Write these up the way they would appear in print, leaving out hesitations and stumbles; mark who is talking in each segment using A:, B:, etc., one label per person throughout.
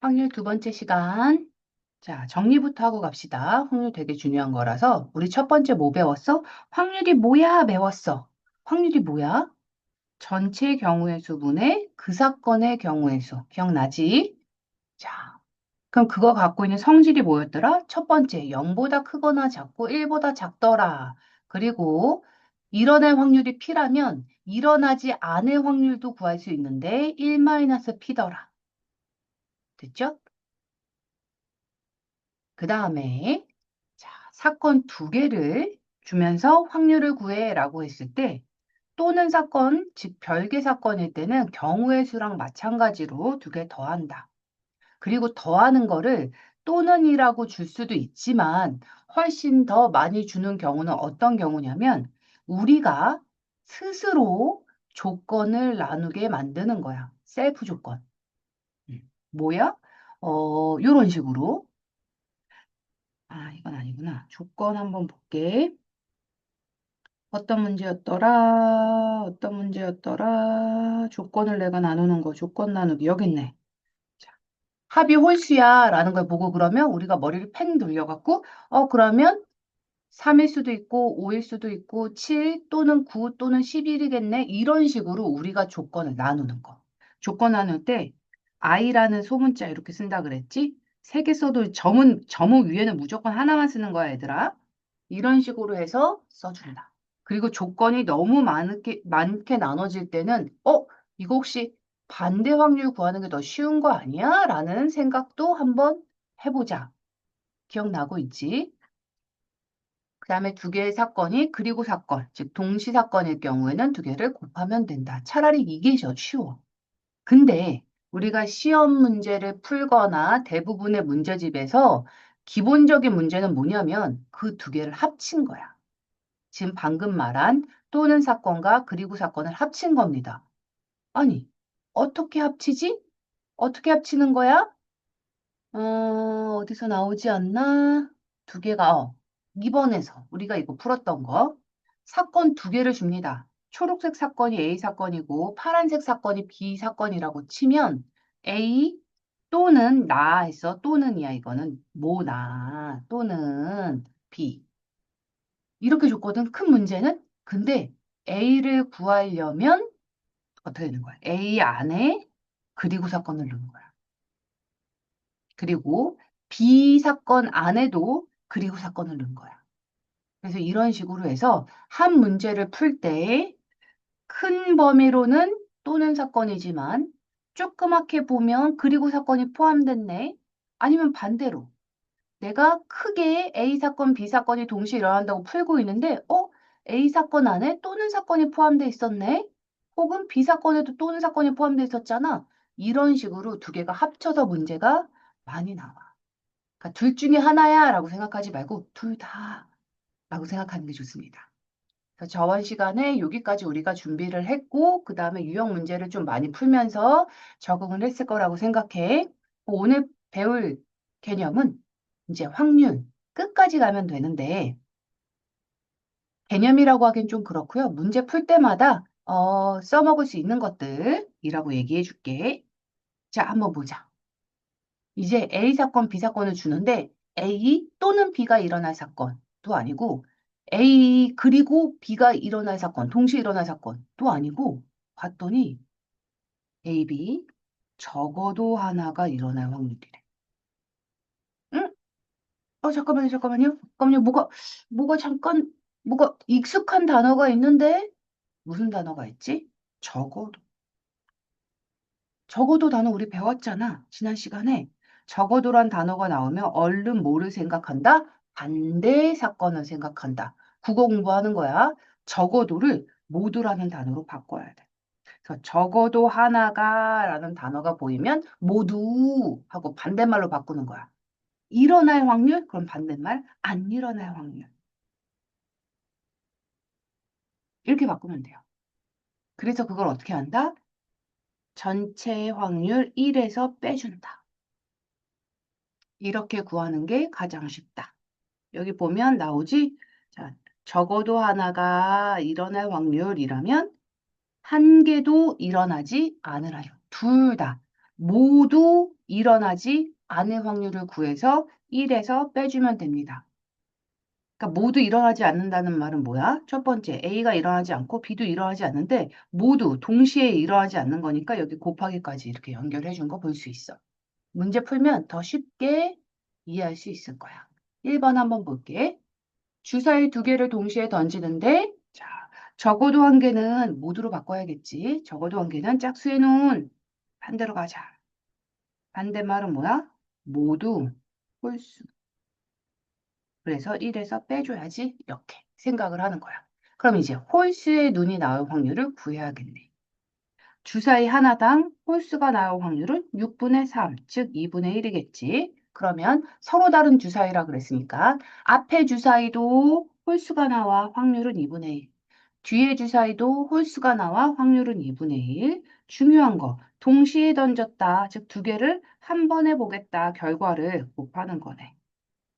A: 확률 두 번째 시간. 자, 정리부터 하고 갑시다. 확률 되게 중요한 거라서. 우리 첫 번째 뭐 배웠어? 확률이 뭐야? 배웠어. 확률이 뭐야? 전체 경우의 수분의 그 사건의 경우의 수. 기억나지? 자, 그럼 그거 갖고 있는 성질이 뭐였더라? 첫 번째, 0보다 크거나 작고 1보다 작더라. 그리고 일어날 확률이 P라면 일어나지 않을 확률도 구할 수 있는데 1-P더라. 됐죠? 그 다음에 자, 사건 두 개를 주면서 확률을 구해라고 했을 때 또는 사건, 즉 별개 사건일 때는 경우의 수랑 마찬가지로 두 개 더한다. 그리고 더하는 거를 또는이라고 줄 수도 있지만 훨씬 더 많이 주는 경우는 어떤 경우냐면 우리가 스스로 조건을 나누게 만드는 거야. 셀프 조건. 뭐야? 요런 식으로. 아, 이건 아니구나. 조건 한번 볼게. 어떤 문제였더라? 어떤 문제였더라? 조건을 내가 나누는 거. 조건 나누기. 여기 있네. 자, 합이 홀수야 라는 걸 보고 그러면 우리가 머리를 팽 돌려갖고 그러면 3일 수도 있고 5일 수도 있고 7 또는 9 또는 11이겠네. 이런 식으로 우리가 조건을 나누는 거. 조건 나눌 때 I라는 소문자 이렇게 쓴다 그랬지? 세 개 써도 점은 위에는 무조건 하나만 쓰는 거야, 얘들아. 이런 식으로 해서 써준다. 그리고 조건이 너무 많게 나눠질 때는 이거 혹시 반대 확률 구하는 게 더 쉬운 거 아니야? 라는 생각도 한번 해보자. 기억나고 있지? 그 다음에 두 개의 사건이 그리고 사건, 즉 동시 사건일 경우에는 두 개를 곱하면 된다. 차라리 이게 더 쉬워. 근데 우리가 시험 문제를 풀거나 대부분의 문제집에서 기본적인 문제는 뭐냐면 그 두 개를 합친 거야. 지금 방금 말한 또는 사건과 그리고 사건을 합친 겁니다. 아니, 어떻게 합치지? 어떻게 합치는 거야? 어디서 나오지 않나? 두 개가, 2번에서 우리가 이거 풀었던 거. 사건 두 개를 줍니다. 초록색 사건이 A 사건이고 파란색 사건이 B 사건이라고 치면 A 또는 나 했어. 또는이야, 이거는. 나 또는 B. 이렇게 줬거든. 큰 문제는. 근데 A를 구하려면 어떻게 되는 거야? A 안에 그리고 사건을 넣는 거야. 그리고 B 사건 안에도 그리고 사건을 넣은 거야. 그래서 이런 식으로 해서 한 문제를 풀 때 큰 범위로는 또는 사건이지만 조그맣게 보면 그리고 사건이 포함됐네. 아니면 반대로 내가 크게 A 사건, B 사건이 동시에 일어난다고 풀고 있는데 A 사건 안에 또는 사건이 포함돼 있었네. 혹은 B 사건에도 또는 사건이 포함돼 있었잖아. 이런 식으로 두 개가 합쳐서 문제가 많이 나와. 그러니까 둘 중에 하나야 라고 생각하지 말고 둘 다 라고 생각하는 게 좋습니다. 그래서 저번 시간에 여기까지 우리가 준비를 했고 그 다음에 유형 문제를 좀 많이 풀면서 적응을 했을 거라고 생각해. 오늘 배울 개념은 이제 확률 끝까지 가면 되는데 개념이라고 하긴 좀 그렇고요. 문제 풀 때마다 써먹을 수 있는 것들이라고 얘기해 줄게. 자, 한번 보자. 이제 A 사건, B 사건을 주는데 A 또는 B가 일어날 사건도 아니고 A 그리고 B가 일어날 사건, 동시에 일어날 사건도 아니고 봤더니 A, B 적어도 하나가 일어날 확률이래. 응? 잠깐만요. 뭐가 잠깐, 뭐가 익숙한 단어가 있는데 무슨 단어가 있지? 적어도. 적어도 단어 우리 배웠잖아. 지난 시간에. 적어도란 단어가 나오면 얼른 뭐를 생각한다? 반대 사건을 생각한다. 국어 공부하는 거야. 적어도를 모두라는 단어로 바꿔야 돼. 그래서 적어도 하나가 라는 단어가 보이면 모두 하고 반대말로 바꾸는 거야. 일어날 확률? 그럼 반대말 안 일어날 확률. 이렇게 바꾸면 돼요. 그래서 그걸 어떻게 한다? 전체 확률 1에서 빼준다. 이렇게 구하는 게 가장 쉽다. 여기 보면 나오지? 자, 적어도 하나가 일어날 확률이라면 한 개도 일어나지 않을 확률. 둘 다. 모두 일어나지 않을 확률을 구해서 1에서 빼주면 됩니다. 그러니까 모두 일어나지 않는다는 말은 뭐야? 첫 번째, A가 일어나지 않고 B도 일어나지 않는데 모두 동시에 일어나지 않는 거니까 여기 곱하기까지 이렇게 연결해 준 거 볼 수 있어. 문제 풀면 더 쉽게 이해할 수 있을 거야. 1번 한번 볼게. 주사위 두 개를 동시에 던지는데, 자, 적어도 한 개는 모두로 바꿔야겠지. 적어도 한 개는 짝수의 눈. 반대로 가자. 반대말은 뭐야? 모두 홀수. 그래서 1에서 빼줘야지. 이렇게 생각을 하는 거야. 그럼 이제 홀수의 눈이 나올 확률을 구해야겠네. 주사위 하나당 홀수가 나올 확률은 6분의 3, 즉 2분의 1이겠지. 그러면 서로 다른 주사위라 그랬으니까 앞에 주사위도 홀수가 나와 확률은 2분의 1. 뒤에 주사위도 홀수가 나와 확률은 2분의 1. 중요한 거, 동시에 던졌다. 즉 두 개를 한 번에 보겠다. 결과를 곱하는 거네.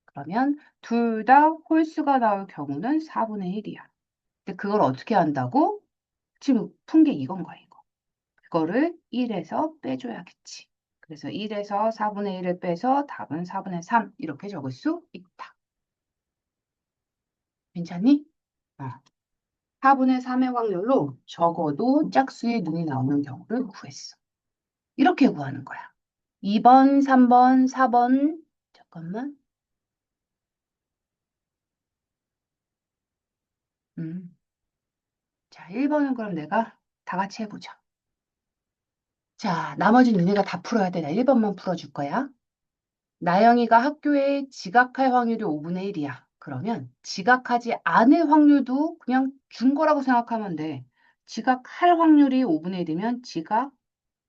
A: 그러면 둘 다 홀수가 나올 경우는 4분의 1이야. 근데 그걸 어떻게 한다고? 지금 푼 게 이건 거야, 이거. 그거를 1에서 빼줘야겠지. 그래서 1에서 4분의 1을 빼서 답은 4분의 3 이렇게 적을 수 있다. 괜찮니? 어. 4분의 3의 확률로 적어도 짝수의 눈이 나오는 경우를 구했어. 이렇게 구하는 거야. 2번, 3번, 4번. 잠깐만. 음. 자, 1번은 그럼 내가 다 같이 해보자. 자, 나머지 너네가 다 풀어야 돼. 나 1번만 풀어줄 거야. 나영이가 학교에 지각할 확률이 5분의 1이야. 그러면 지각하지 않을 확률도 그냥 준 거라고 생각하면 돼. 지각할 확률이 5분의 1이면 지각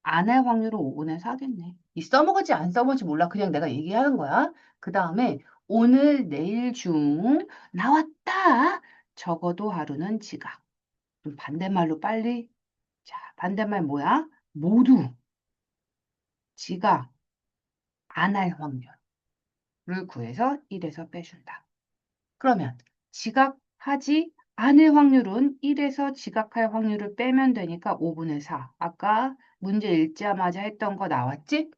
A: 안 할 확률은 5분의 4겠네. 이 써먹을지 안 써먹을지 몰라. 그냥 내가 얘기하는 거야. 그 다음에 오늘, 내일 중 나왔다. 적어도 하루는 지각. 그럼 반대말로 빨리. 자, 반대말 뭐야? 모두 지각 안 할 확률을 구해서 1에서 빼준다. 그러면 지각하지 않을 확률은 1에서 지각할 확률을 빼면 되니까 5분의 4. 아까 문제 읽자마자 했던 거 나왔지?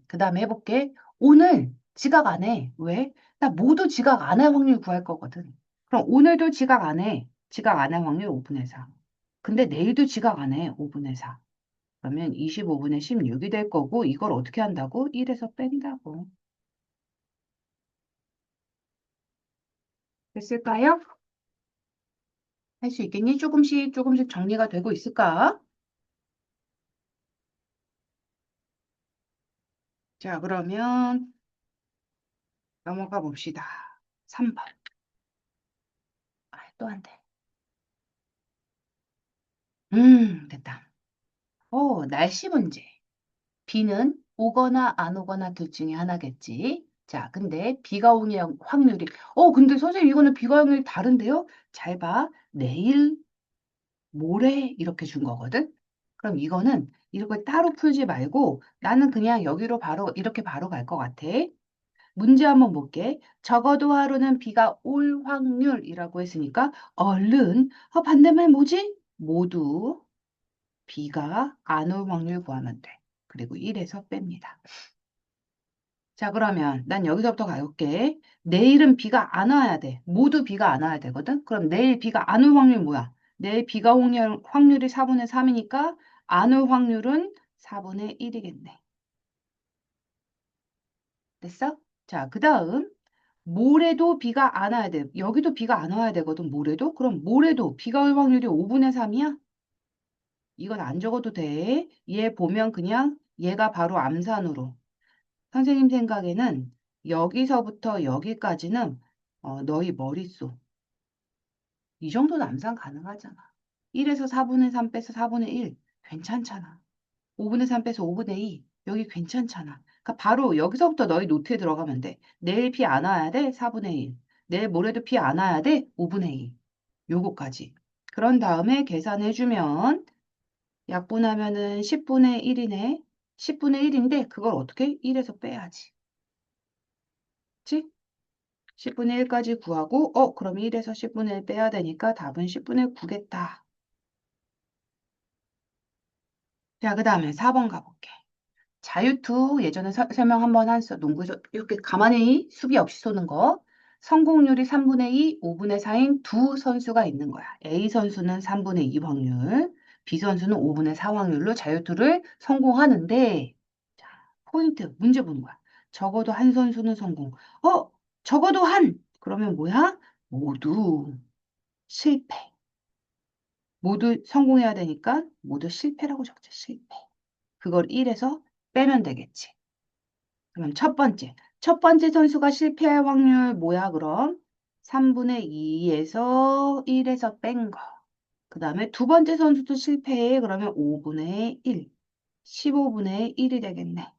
A: 그 다음에 해볼게. 오늘 지각 안 해. 왜? 나 모두 지각 안 할 확률 구할 거거든. 그럼 오늘도 지각 안 해. 지각 안 할 확률 5분의 4. 근데 내일도 지각 안 해. 5분의 4. 그러면 25분의 16이 될 거고 이걸 어떻게 한다고? 1에서 뺀다고. 됐을까요? 할 수 있겠니? 조금씩 조금씩 정리가 되고 있을까? 자, 그러면 넘어가 봅시다. 3번. 아, 또 안 돼. 됐다. 날씨 문제. 비는 오거나 안 오거나 둘 중에 하나겠지. 자, 근데 비가 오는 확률이, 근데 선생님 이거는 비가 오는 확률이 다른데요? 잘 봐. 내일, 모레 이렇게 준 거거든. 그럼 이거는 이렇게 따로 풀지 말고 나는 그냥 여기로 바로 이렇게 바로 갈 것 같아. 문제 한번 볼게. 적어도 하루는 비가 올 확률이라고 했으니까 얼른 반대말 뭐지? 모두 비가 안 올 확률 구하면 돼. 그리고 1에서 뺍니다. 자, 그러면 난 여기서부터 가볼게. 내일은 비가 안 와야 돼. 모두 비가 안 와야 되거든. 그럼 내일 비가 안 올 확률 뭐야? 내일 비가 올 확률이 4분의 3이니까 안 올 확률은 4분의 1이겠네. 됐어? 자, 그 다음 모레도 비가 안 와야 돼. 여기도 비가 안 와야 되거든, 모레도. 그럼 모레도 비가 올 확률이 5분의 3이야? 이건 안 적어도 돼. 얘 보면 그냥 얘가 바로 암산으로. 선생님 생각에는 여기서부터 여기까지는 너희 머릿속. 이 정도는 암산 가능하잖아. 1에서 4분의 3 빼서 4분의 1. 괜찮잖아. 5분의 3 빼서 5분의 2. 여기 괜찮잖아. 그러니까 바로 여기서부터 너희 노트에 들어가면 돼. 내일 비 안 와야 돼? 4분의 1. 내일 모레도 비 안 와야 돼? 5분의 2. 요거까지. 그런 다음에 계산해주면 약분하면은 10분의 1이네. 10분의 1인데 그걸 어떻게? 1에서 빼야지. 그치? 10분의 1까지 구하고 그럼 1에서 10분의 1 빼야 되니까 답은 10분의 9겠다. 자, 그 다음에 4번 가볼게. 자유투 예전에 설명 한번 했어. 농구에서 이렇게 가만히 수비 없이 쏘는 거. 성공률이 3분의 2, 5분의 4인 두 선수가 있는 거야. A 선수는 3분의 2 확률, B 선수는 5분의 4 확률로 자유투를 성공하는데, 자, 포인트, 문제 보는 거야. 적어도 한 선수는 성공. 적어도 한! 그러면 뭐야? 모두 실패. 모두 성공해야 되니까 모두 실패라고 적자, 실패. 그걸 1에서 빼면 되겠지. 그럼 첫 번째 선수가 실패할 확률 뭐야, 그럼? 3분의 2에서 1에서 뺀 거. 그 다음에 두 번째 선수도 실패해. 그러면 5분의 1, 15분의 1이 되겠네.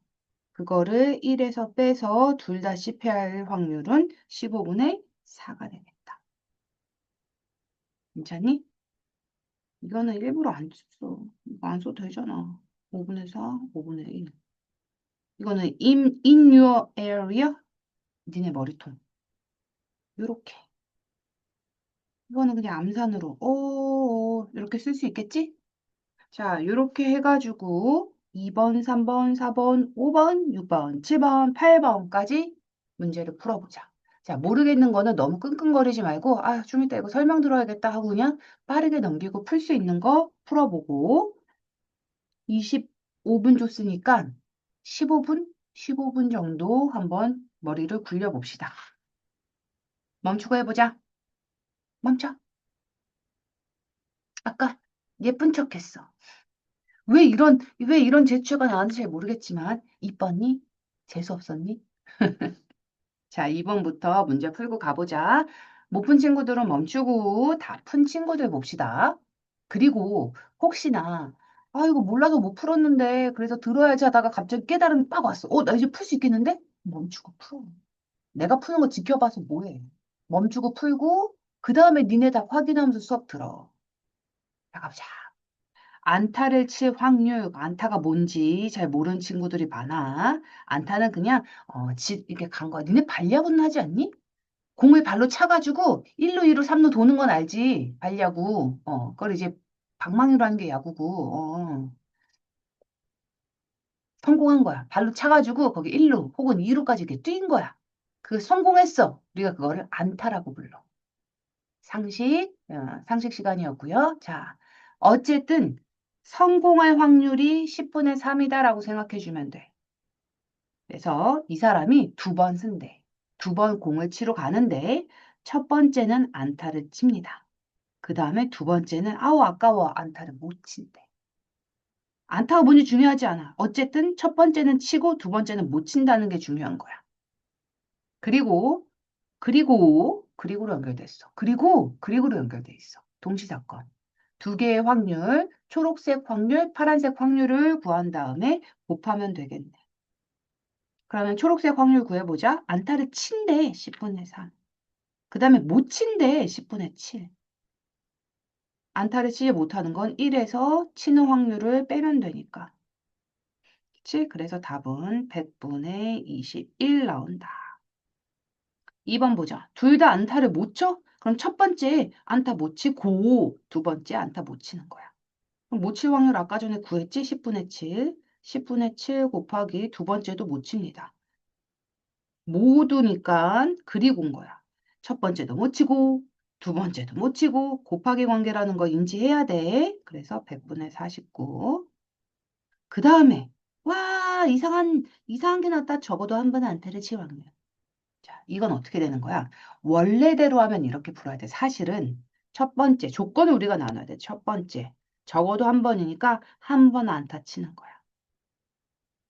A: 그거를 1에서 빼서 둘 다 실패할 확률은 15분의 4가 되겠다. 괜찮니? 이거는 일부러 안 써. 이거 안 써도 되잖아. 5분의 4, 5분의 1. 이거는 in your area? 니네 머리통. 요렇게. 이거는 그냥 암산으로 이렇게 쓸 수 있겠지? 자, 요렇게 해가지고 2번, 3번, 4번, 5번, 6번, 7번, 8번까지 문제를 풀어보자. 자, 모르겠는 거는 너무 끙끙거리지 말고 좀 이따 이거 설명 들어야겠다 하고 그냥 빠르게 넘기고 풀 수 있는 거 풀어보고 25분 줬으니까 15분 정도 한번 머리를 굴려봅시다. 멈추고 해보자. 멈춰. 아까 예쁜 척했어. 왜 이런 재주가 나왔는지 잘 모르겠지만, 이뻤니? 재수 없었니? 자, 2번부터 문제 풀고 가보자. 못 푼 친구들은 멈추고 다 푼 친구들 봅시다. 그리고 혹시나, 이거 몰라서 못 풀었는데, 그래서 들어야지 하다가 갑자기 깨달음이 빡 왔어. 나 이제 풀 수 있겠는데? 멈추고 풀어. 내가 푸는 거 지켜봐서 뭐해. 멈추고 풀고, 그 다음에 니네 다 확인하면서 수업 들어. 자, 가보자. 안타를 칠 확률, 안타가 뭔지 잘 모르는 친구들이 많아. 안타는 그냥 이렇게 간 거야. 니네 발야구는 하지 않니? 공을 발로 차가지고 1루, 2루, 3루 도는 건 알지? 발야구. 그걸 이제 방망이로 하는 게 야구고. 성공한 거야. 발로 차가지고 거기 1루 혹은 2루까지 이렇게 뛴 거야. 그 성공했어. 우리가 그거를 안타라고 불러. 상식 시간이었고요. 자, 어쨌든 성공할 확률이 10분의 3이다라고 생각해 주면 돼. 그래서 이 사람이 두 번 쓴대. 두 번 공을 치러 가는데 첫 번째는 안타를 칩니다. 그 다음에 두 번째는 아까워 안타를 못 친대. 안타가 뭔지 중요하지 않아. 어쨌든 첫 번째는 치고 두 번째는 못 친다는 게 중요한 거야. 그리고로 연결됐어. 그리고로 연결돼 있어. 동시사건. 두 개의 확률, 초록색 확률, 파란색 확률을 구한 다음에 곱하면 되겠네. 그러면 초록색 확률 구해보자. 안타를 친대 10분의 3. 그 다음에 못 친대 10분의 7. 안타를 치지 못하는 건 1에서 치는 확률을 빼면 되니까. 그치? 그래서 답은 100분의 21 나온다. 2번 보자. 둘 다 안타를 못 쳐? 그럼 첫 번째 안타 못 치고 두 번째 안타 못 치는 거야. 그럼 못 칠 확률 아까 전에 구했지? 10분의 7. 10분의 7 곱하기 두 번째도 못 칩니다. 모두니까 그리고인 거야. 첫 번째도 못 치고 두 번째도 못 치고 곱하기 관계라는 거 인지해야 돼. 그래서 100분의 49. 그 다음에 와 이상한 게 나왔다. 적어도 한 번은 안타를 칠 확률. 자, 이건 어떻게 되는 거야? 원래대로 하면 이렇게 풀어야 돼. 사실은 첫 번째, 조건을 우리가 나눠야 돼. 첫 번째, 적어도 한 번이니까 한 번 안타 치는 거야.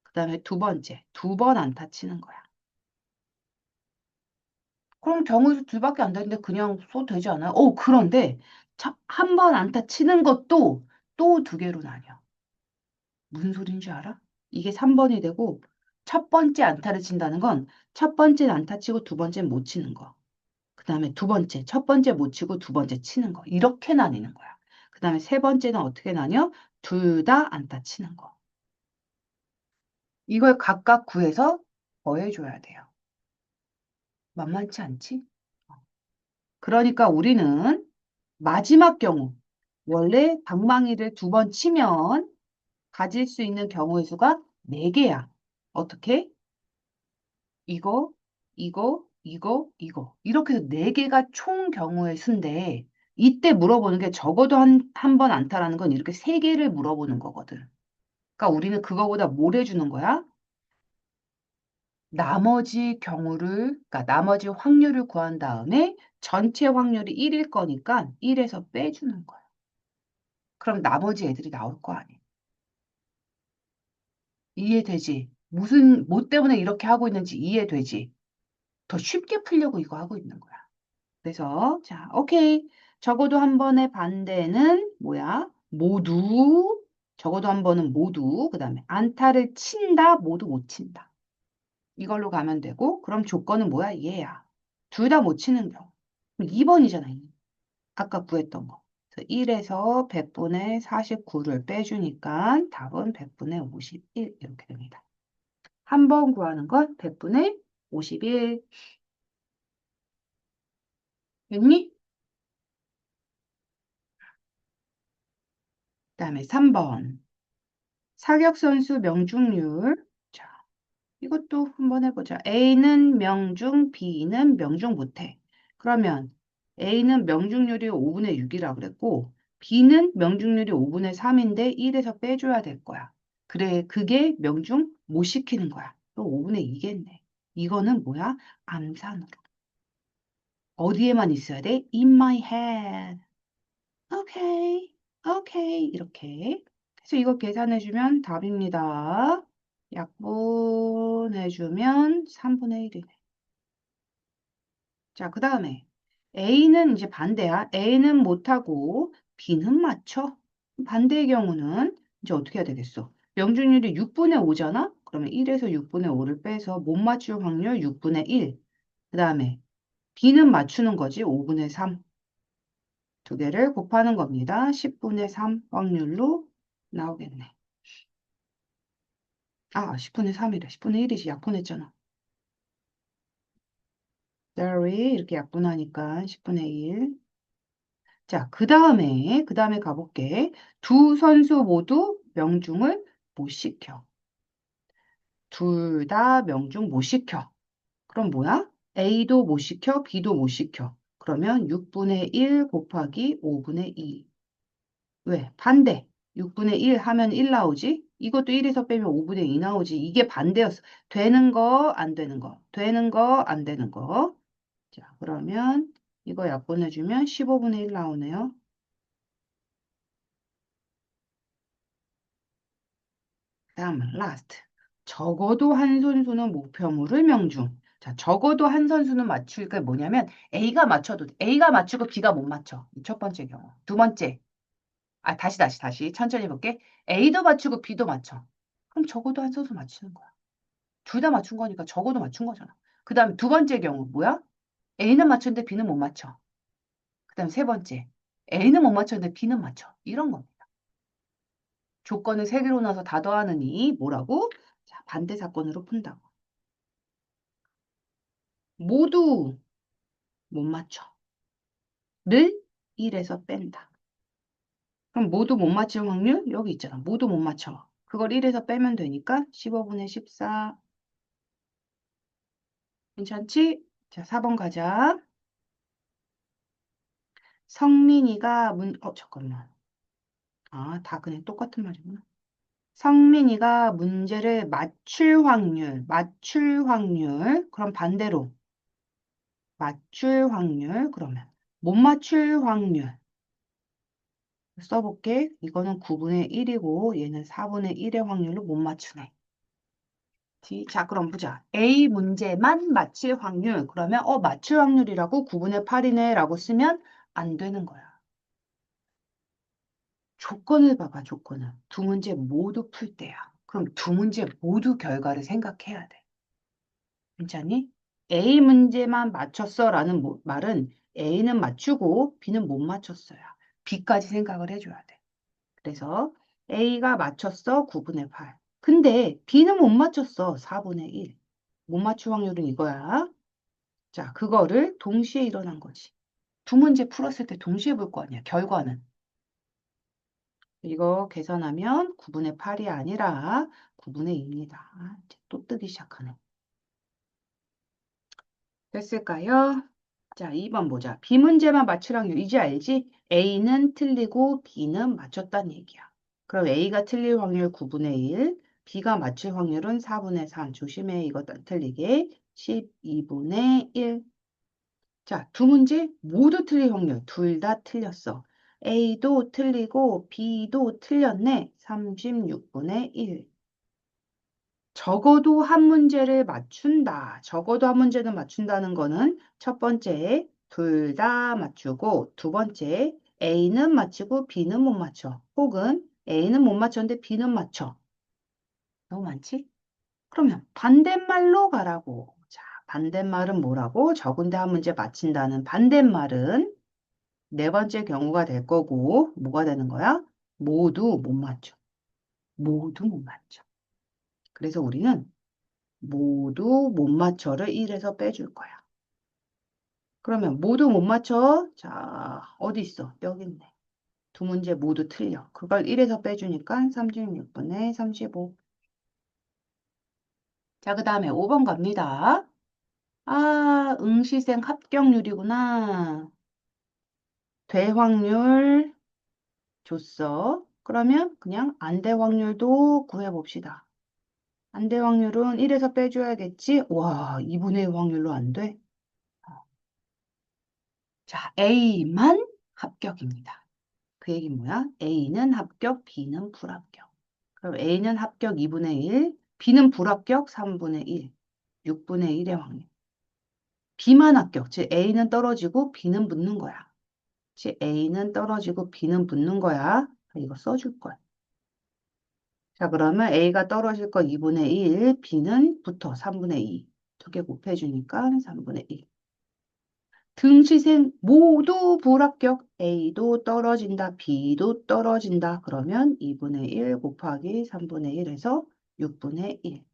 A: 그 다음에 두 번째, 두 번 안타 치는 거야. 그럼 경우에서 둘밖에 안 되는데 그냥 써도 되지 않아요? 그런데 한 번 안타 치는 것도 또 두 개로 나뉘어. 무슨 소리인 줄 알아? 이게 3번이 되고 첫 번째 안타를 친다는 건 첫 번째 안타 치고 두 번째는 못 치는 거. 그 다음에 두 번째, 첫 번째 못 치고 두 번째 치는 거. 이렇게 나뉘는 거야. 그 다음에 세 번째는 어떻게 나뉘어? 둘 다 안타 치는 거. 이걸 각각 구해서 더해줘야 돼요. 만만치 않지? 그러니까 우리는 마지막 경우, 원래 방망이를 두 번 치면 가질 수 있는 경우의 수가 4개야. 어떻게? 이거, 이거. 이렇게 해서 네 개가 총 경우의 수인데, 이때 물어보는 게 적어도 한 번 안타라는 건 이렇게 세 개를 물어보는 거거든. 그러니까 우리는 그거보다 뭘 해주는 거야? 나머지 경우를, 그러니까 나머지 확률을 구한 다음에 전체 확률이 1일 거니까 1에서 빼주는 거야. 그럼 나머지 애들이 나올 거 아니야. 이해되지? 뭐 때문에 이렇게 하고 있는지 이해되지? 더 쉽게 풀려고 이거 하고 있는 거야. 그래서, 자, 오케이. 적어도 한 번의 반대는 뭐야? 모두, 적어도 한 번은 모두, 그 다음에 안타를 친다, 모두 못 친다. 이걸로 가면 되고, 그럼 조건은 뭐야? 얘야. 둘 다 못 치는 경우. 2번이잖아. 아까 구했던 거. 그래서 1에서 100분의 49를 빼주니까 답은 100분의 51 이렇게 됩니다. 한 번 구하는 건 100분의 51. 됐니? 그다음에 3번. 사격선수 명중률. 자, 이것도 한번 해보자. A는 명중, B는 명중 못해. 그러면 A는 명중률이 5분의 6이라고 그랬고, B는 명중률이 5분의 3인데 1에서 빼줘야 될 거야. 그래, 그게 명중 못 시키는 거야. 또 5분의 2겠네. 이거는 뭐야? 암산으로. 어디에만 있어야 돼? In my head. 오케이, 오케이, 이렇게. 그래서 이거 계산해주면 답입니다. 약분해주면 3분의 1이네. 자, 그 다음에 A는 이제 반대야. A는 못하고 B는 맞춰. 반대의 경우는 이제 어떻게 해야 되겠어? 명중률이 6분의 5잖아? 그러면 1에서 6분의 5를 빼서 못 맞출 확률 6분의 1. 그 다음에 B는 맞추는 거지. 5분의 3. 두 개를 곱하는 겁니다. 10분의 3 확률로 나오겠네. 아, 10분의 3이래. 10분의 1이지. 약분했잖아. sorry. 이렇게 약분하니까 10분의 1. 자, 그 다음에 가볼게. 두 선수 모두 명중을 못 시켜. 둘 다 명중 못 시켜. 그럼 뭐야? A도 못 시켜, B도 못 시켜. 그러면 6분의 1 곱하기 5분의 2. 왜? 반대. 6분의 1 하면 1 나오지? 이것도 1에서 빼면 5분의 2 나오지. 이게 반대였어. 되는 거, 안 되는 거. 되는 거, 안 되는 거. 자, 그러면 이거 약분해주면 15분의 1 나오네요. 다음, last. 적어도 한 선수는 목표물을 명중. 자, 적어도 한 선수는 맞출 게 뭐냐면 A가 맞춰도 돼. A가 맞추고 B가 못 맞춰. 이 첫 번째 경우. 두 번째. 아, 다시. 천천히 해볼게. A도 맞추고 B도 맞춰. 그럼 적어도 한 선수 맞추는 거야. 둘 다 맞춘 거니까 적어도 맞춘 거잖아. 그 다음에 두 번째 경우 뭐야? A는 맞췄는데 B는 못 맞춰. 그 다음에 세 번째. A는 못 맞췄는데 B는 맞춰. 이런 겁니다. 조건을 세 개로 나눠서 다 더하느니 뭐라고? 자, 반대 사건으로 푼다고. 모두 못 맞춰. 를 1에서 뺀다. 그럼 모두 못 맞출 확률? 여기 있잖아. 모두 못 맞춰. 그걸 1에서 빼면 되니까 15분의 14. 괜찮지? 자, 4번 가자. 잠깐만. 아, 다 그냥 똑같은 말이구나. 성민이가 문제를 맞출 확률, 그럼 반대로 맞출 확률, 그러면 못 맞출 확률 써볼게. 이거는 9분의 1이고 얘는 4분의 1의 확률로 못 맞추네. 자, 그럼 보자. A 문제만 맞힐 확률. 그러면 맞출 확률이라고 9분의 8이네 라고 쓰면 안 되는 거야. 조건을 봐봐, 조건을. 두 문제 모두 풀 때야. 그럼 두 문제 모두 결과를 생각해야 돼. 괜찮니? A 문제만 맞췄어 라는 말은 A는 맞추고 B는 못 맞췄어요. B까지 생각을 해줘야 돼. 그래서 A가 맞췄어 9분의 8. 근데 B는 못 맞췄어 4분의 1. 못 맞출 확률은 이거야. 자, 그거를 동시에 일어난 거지. 두 문제 풀었을 때 동시에 볼 거 아니야. 결과는. 이거 계산하면 9분의 8이 아니라 9분의 2입니다. 이제 또 뜨기 시작하네. 됐을까요? 자, 2번 보자. B 문제만 맞출 확률. 이제 알지? A는 틀리고 B는 맞췄다는 얘기야. 그럼 A가 틀릴 확률 9분의 1, B가 맞출 확률은 4분의 3. 조심해. 이거 틀리게. 12분의 1. 자, 두 문제 모두 틀릴 확률. 둘 다 틀렸어. A도 틀리고 B도 틀렸네. 36분의 1. 적어도 한 문제를 맞춘다. 적어도 한 문제는 맞춘다는 거는 첫 번째 둘 다 맞추고 두 번째 A는 맞추고 B는 못 맞춰. 혹은 A는 못 맞췄는데 B는 맞춰. 너무 많지? 그러면 반대말로 가라고. 자, 반대말은 뭐라고? 적은데 한 문제 맞힌다는 반대말은 네 번째 경우가 될 거고 뭐가 되는 거야? 모두 못 맞춰. 모두 못 맞춰. 그래서 우리는 모두 못 맞춰를 1에서 빼줄 거야. 그러면 모두 못 맞춰. 자, 어디 있어? 여기 있네. 두 문제 모두 틀려. 그걸 1에서 빼주니까 36분의 35. 자, 그 다음에 5번 갑니다. 아, 응시생 합격률이구나. 될 확률 줬어. 그러면 그냥 안 될 확률도 구해봅시다. 안 될 확률은 1에서 빼줘야겠지? 와, 2분의 1 확률로 안 돼? 자, A만 합격입니다. 그 얘기는 뭐야? A는 합격, B는 불합격. 그럼 A는 합격 2분의 1, B는 불합격 3분의 1, 6분의 1의 확률. B만 합격, 즉 A는 떨어지고 B는 붙는 거야. 즉 A는 떨어지고 B는 붙는 거야. 이거 써줄 거야. 자, 그러면 A가 떨어질 거 2분의 1, B는 붙어 3분의 2. 두 개 곱해주니까 3분의 1. 등시생 모두 불합격. A도 떨어진다. B도 떨어진다. 그러면 2분의 1 곱하기 3분의 1에서 6분의 1.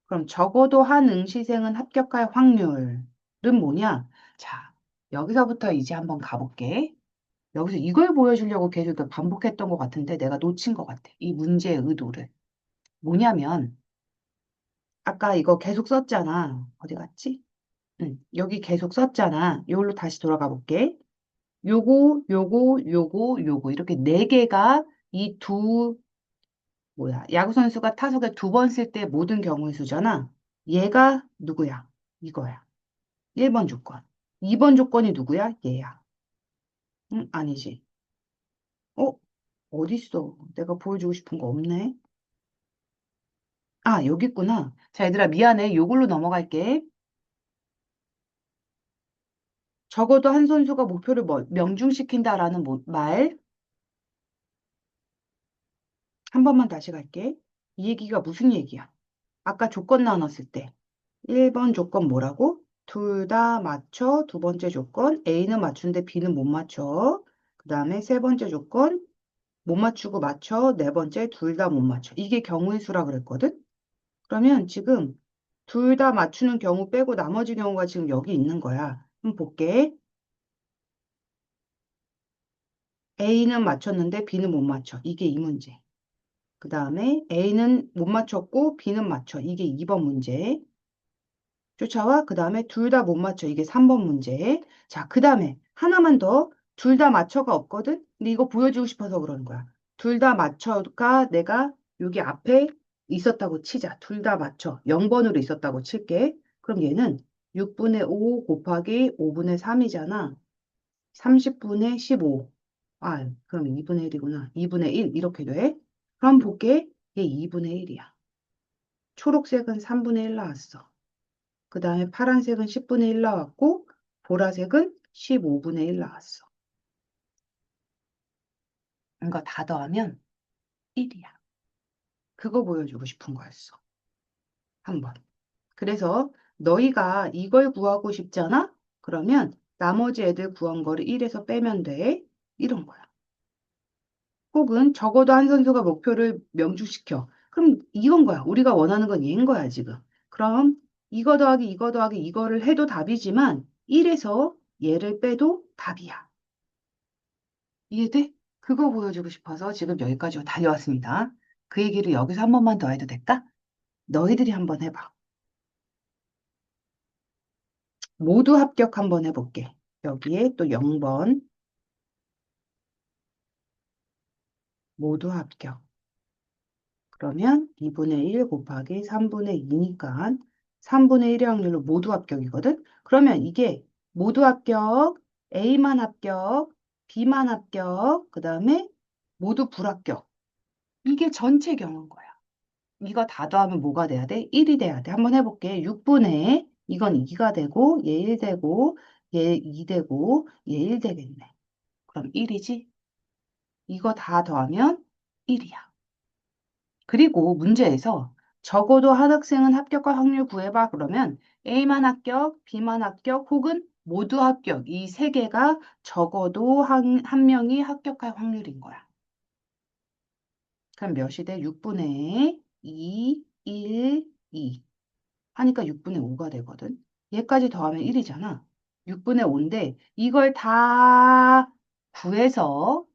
A: 그럼 적어도 한 응시생은 합격할 확률은 뭐냐? 자, 여기서부터 이제 한번 가볼게. 여기서 이걸 보여주려고 계속 반복했던 것 같은데 내가 놓친 것 같아. 이 문제의 의도를. 뭐냐면 아까 이거 계속 썼잖아. 어디 갔지? 응, 여기 계속 썼잖아. 이걸로 다시 돌아가 볼게. 요거 이렇게 네 개가 이 두 뭐야 야구 선수가 타석에 두 번 쓸 때 모든 경우의 수잖아. 얘가 누구야? 이거야. 1번 조건. 2번 조건이 누구야? 얘야. 응? 아니지. 어? 어딨어? 내가 보여주고 싶은 거 없네. 아, 여기 있구나. 자, 얘들아 미안해. 요걸로 넘어갈게. 적어도 한 선수가 목표를 명중시킨다라는 말. 한 번만 다시 갈게. 이 얘기가 무슨 얘기야? 아까 조건 나눴을 때. 1번 조건 뭐라고? 둘 다 맞춰. 두 번째 조건 A는 맞추는데 B는 못 맞춰. 그 다음에 세 번째 조건 못 맞추고 맞춰. 네 번째 둘 다 못 맞춰. 이게 경우의 수라 그랬거든? 그러면 지금 둘 다 맞추는 경우 빼고 나머지 경우가 지금 여기 있는 거야. 한번 볼게. A는 맞췄는데 B는 못 맞춰. 이게 이 문제. 그 다음에 A는 못 맞췄고 B는 맞춰. 이게 2번 문제. 쫓아와. 그 다음에 둘 다 못 맞춰. 이게 3번 문제. 자, 그 다음에 하나만 더. 둘 다 맞춰가 없거든? 근데 이거 보여주고 싶어서 그러는 거야. 둘 다 맞춰가 내가 여기 앞에 있었다고 치자. 둘 다 맞춰. 0번으로 있었다고 칠게. 그럼 얘는 6분의 5 곱하기 5분의 3이잖아. 30분의 15. 아, 그럼 2분의 1이구나. 2분의 1 이렇게 돼. 그럼 볼게. 얘 2분의 1이야. 초록색은 3분의 1 나왔어. 그 다음에 파란색은 10분의 1 나왔고 보라색은 15분의 1 나왔어. 이거 다 더하면 1이야. 그거 보여주고 싶은 거였어. 한번. 그래서 너희가 이걸 구하고 싶잖아? 그러면 나머지 애들 구한 거를 1에서 빼면 돼. 이런 거야. 혹은 적어도 한 선수가 목표를 명중시켜. 그럼 이건 거야. 우리가 원하는 건 얘인 거야, 지금. 그럼 이거 더하기 이거를 해도 답이지만 1에서 얘를 빼도 답이야. 이해돼? 그거 보여주고 싶어서 지금 여기까지 다녀왔습니다. 그 얘기를 여기서 한 번만 더 해도 될까? 너희들이 한번 해봐. 모두 합격 한번 해볼게. 여기에 또 0번 모두 합격. 그러면 2분의 1 곱하기 3분의 2니까 3분의 1의 확률로 모두 합격이거든? 그러면 이게 모두 합격, A만 합격, B만 합격, 그 다음에 모두 불합격. 이게 전체 경우인 거야. 이거 다 더하면 뭐가 돼야 돼? 1이 돼야 돼. 한번 해볼게. 6분의 이건 2가 되고 얘 1 되고 얘 2 되고 얘 1 되겠네. 그럼 1이지? 이거 다 더하면 1이야. 그리고 문제에서 적어도 한 학생은 합격할 확률 구해봐. 그러면 A만 합격, B만 합격, 혹은 모두 합격. 이 세 개가 적어도 한 명이 합격할 확률인 거야. 그럼 몇이 돼? 6분의 2, 1, 2. 하니까 6분의 5가 되거든. 얘까지 더하면 1이잖아. 6분의 5인데 이걸 다 구해서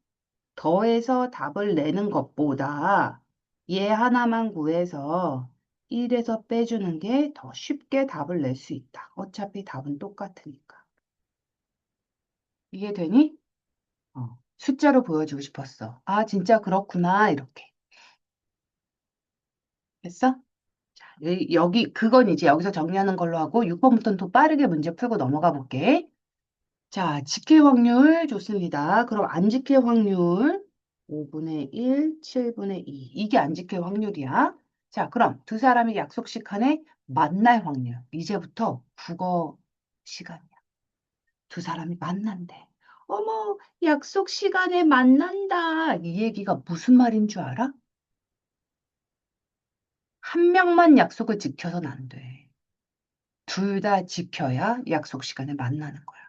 A: 더해서 답을 내는 것보다 얘 하나만 구해서 1에서 빼주는 게 더 쉽게 답을 낼 수 있다. 어차피 답은 똑같으니까. 이해되니? 숫자로 보여주고 싶었어. 아, 진짜 그렇구나. 이렇게. 됐어? 여기, 그건 이제 여기서 정리하는 걸로 하고 6번부터는 또 빠르게 문제 풀고 넘어가 볼게. 자, 지킬 확률 좋습니다. 그럼 안 지킬 확률 5분의 1, 7분의 2. 이게 안 지킬 확률이야. 자, 그럼 두 사람이 약속 시간에 만날 확률. 이제부터 국어 시간이야. 두 사람이 만난대. 어머, 약속 시간에 만난다. 이 얘기가 무슨 말인 줄 알아? 한 명만 약속을 지켜서는 안 돼. 둘 다 지켜야 약속 시간에 만나는 거야.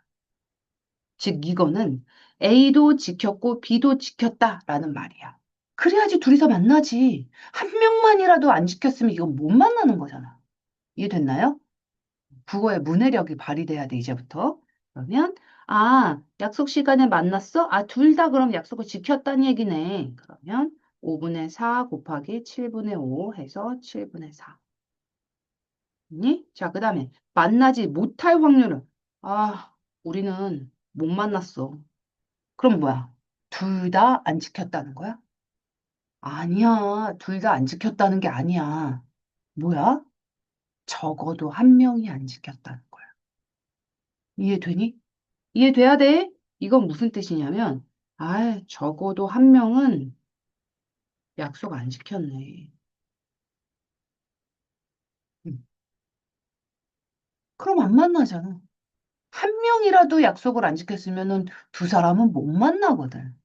A: 즉, 이거는 A도 지켰고 B도 지켰다라는 말이야. 그래야지 둘이서 만나지. 한 명만이라도 안 지켰으면 이건 못 만나는 거잖아. 이해됐나요? 국어의 문해력이 발휘돼야 돼, 이제부터. 그러면, 아, 약속 시간에 만났어? 아, 둘 다 그럼 약속을 지켰다는 얘기네. 그러면 5분의 4 곱하기 7분의 5 해서 7분의 4. 니? 자, 그 다음에 만나지 못할 확률은, 아, 우리는 못 만났어. 그럼 뭐야? 둘 다 안 지켰다는 거야? 아니야. 둘 다 안 지켰다는 게 아니야. 뭐야? 적어도 한 명이 안 지켰다는 거야. 이해되니? 이해돼야 돼? 이건 무슨 뜻이냐면, 아, 적어도 한 명은 약속 안 지켰네. 음, 그럼 안 만나잖아. 한 명이라도 약속을 안 지켰으면은 두 사람은 못 만나거든.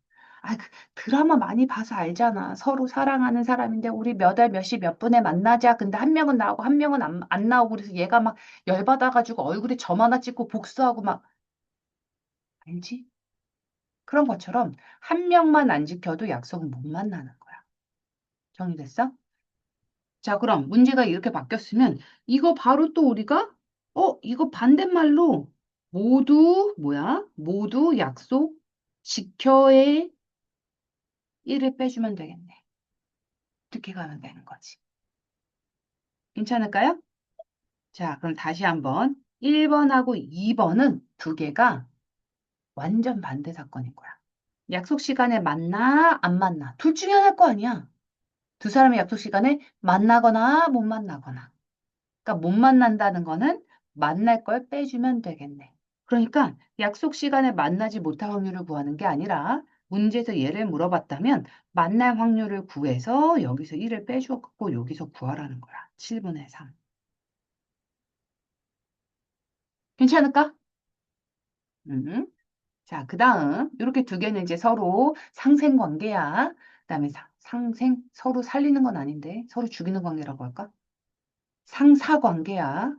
A: 아, 드라마 많이 봐서 알잖아. 서로 사랑하는 사람인데 우리 몇 월 몇 시 몇 분에 만나자. 근데 한 명은 나오고 한 명은 안 나오고 그래서 얘가 막 열받아가지고 얼굴에 점 하나 찍고 복수하고 막 알지? 그런 것처럼 한 명만 안 지켜도 약속은 못 만나는 거야. 정리됐어? 자, 그럼 문제가 이렇게 바뀌었으면 이거 바로 또 우리가 이거 반대말로 모두 뭐야? 모두 약속 지켜의 1을 빼주면 되겠네. 이렇게 가면 되는 거지. 괜찮을까요? 자, 그럼 다시 한번 1번하고 2번은 두 개가 완전 반대 사건인 거야. 약속 시간에 만나, 안 만나. 둘 중에 하나일 거 아니야. 두 사람의 약속 시간에 만나거나 못 만나거나. 그러니까 못 만난다는 거는 만날 걸 빼주면 되겠네. 그러니까 약속 시간에 만나지 못할 확률을 구하는 게 아니라 문제에서 얘를 물어봤다면 만날 확률을 구해서 여기서 1을 빼주고 여기서 구하라는 거야. 7분의 3. 괜찮을까? 음. 자, 그 다음 이렇게 두 개는 이제 서로 상생 관계야. 그다음에 상생 서로 살리는 건 아닌데 서로 죽이는 관계라고 할까? 상사 관계야.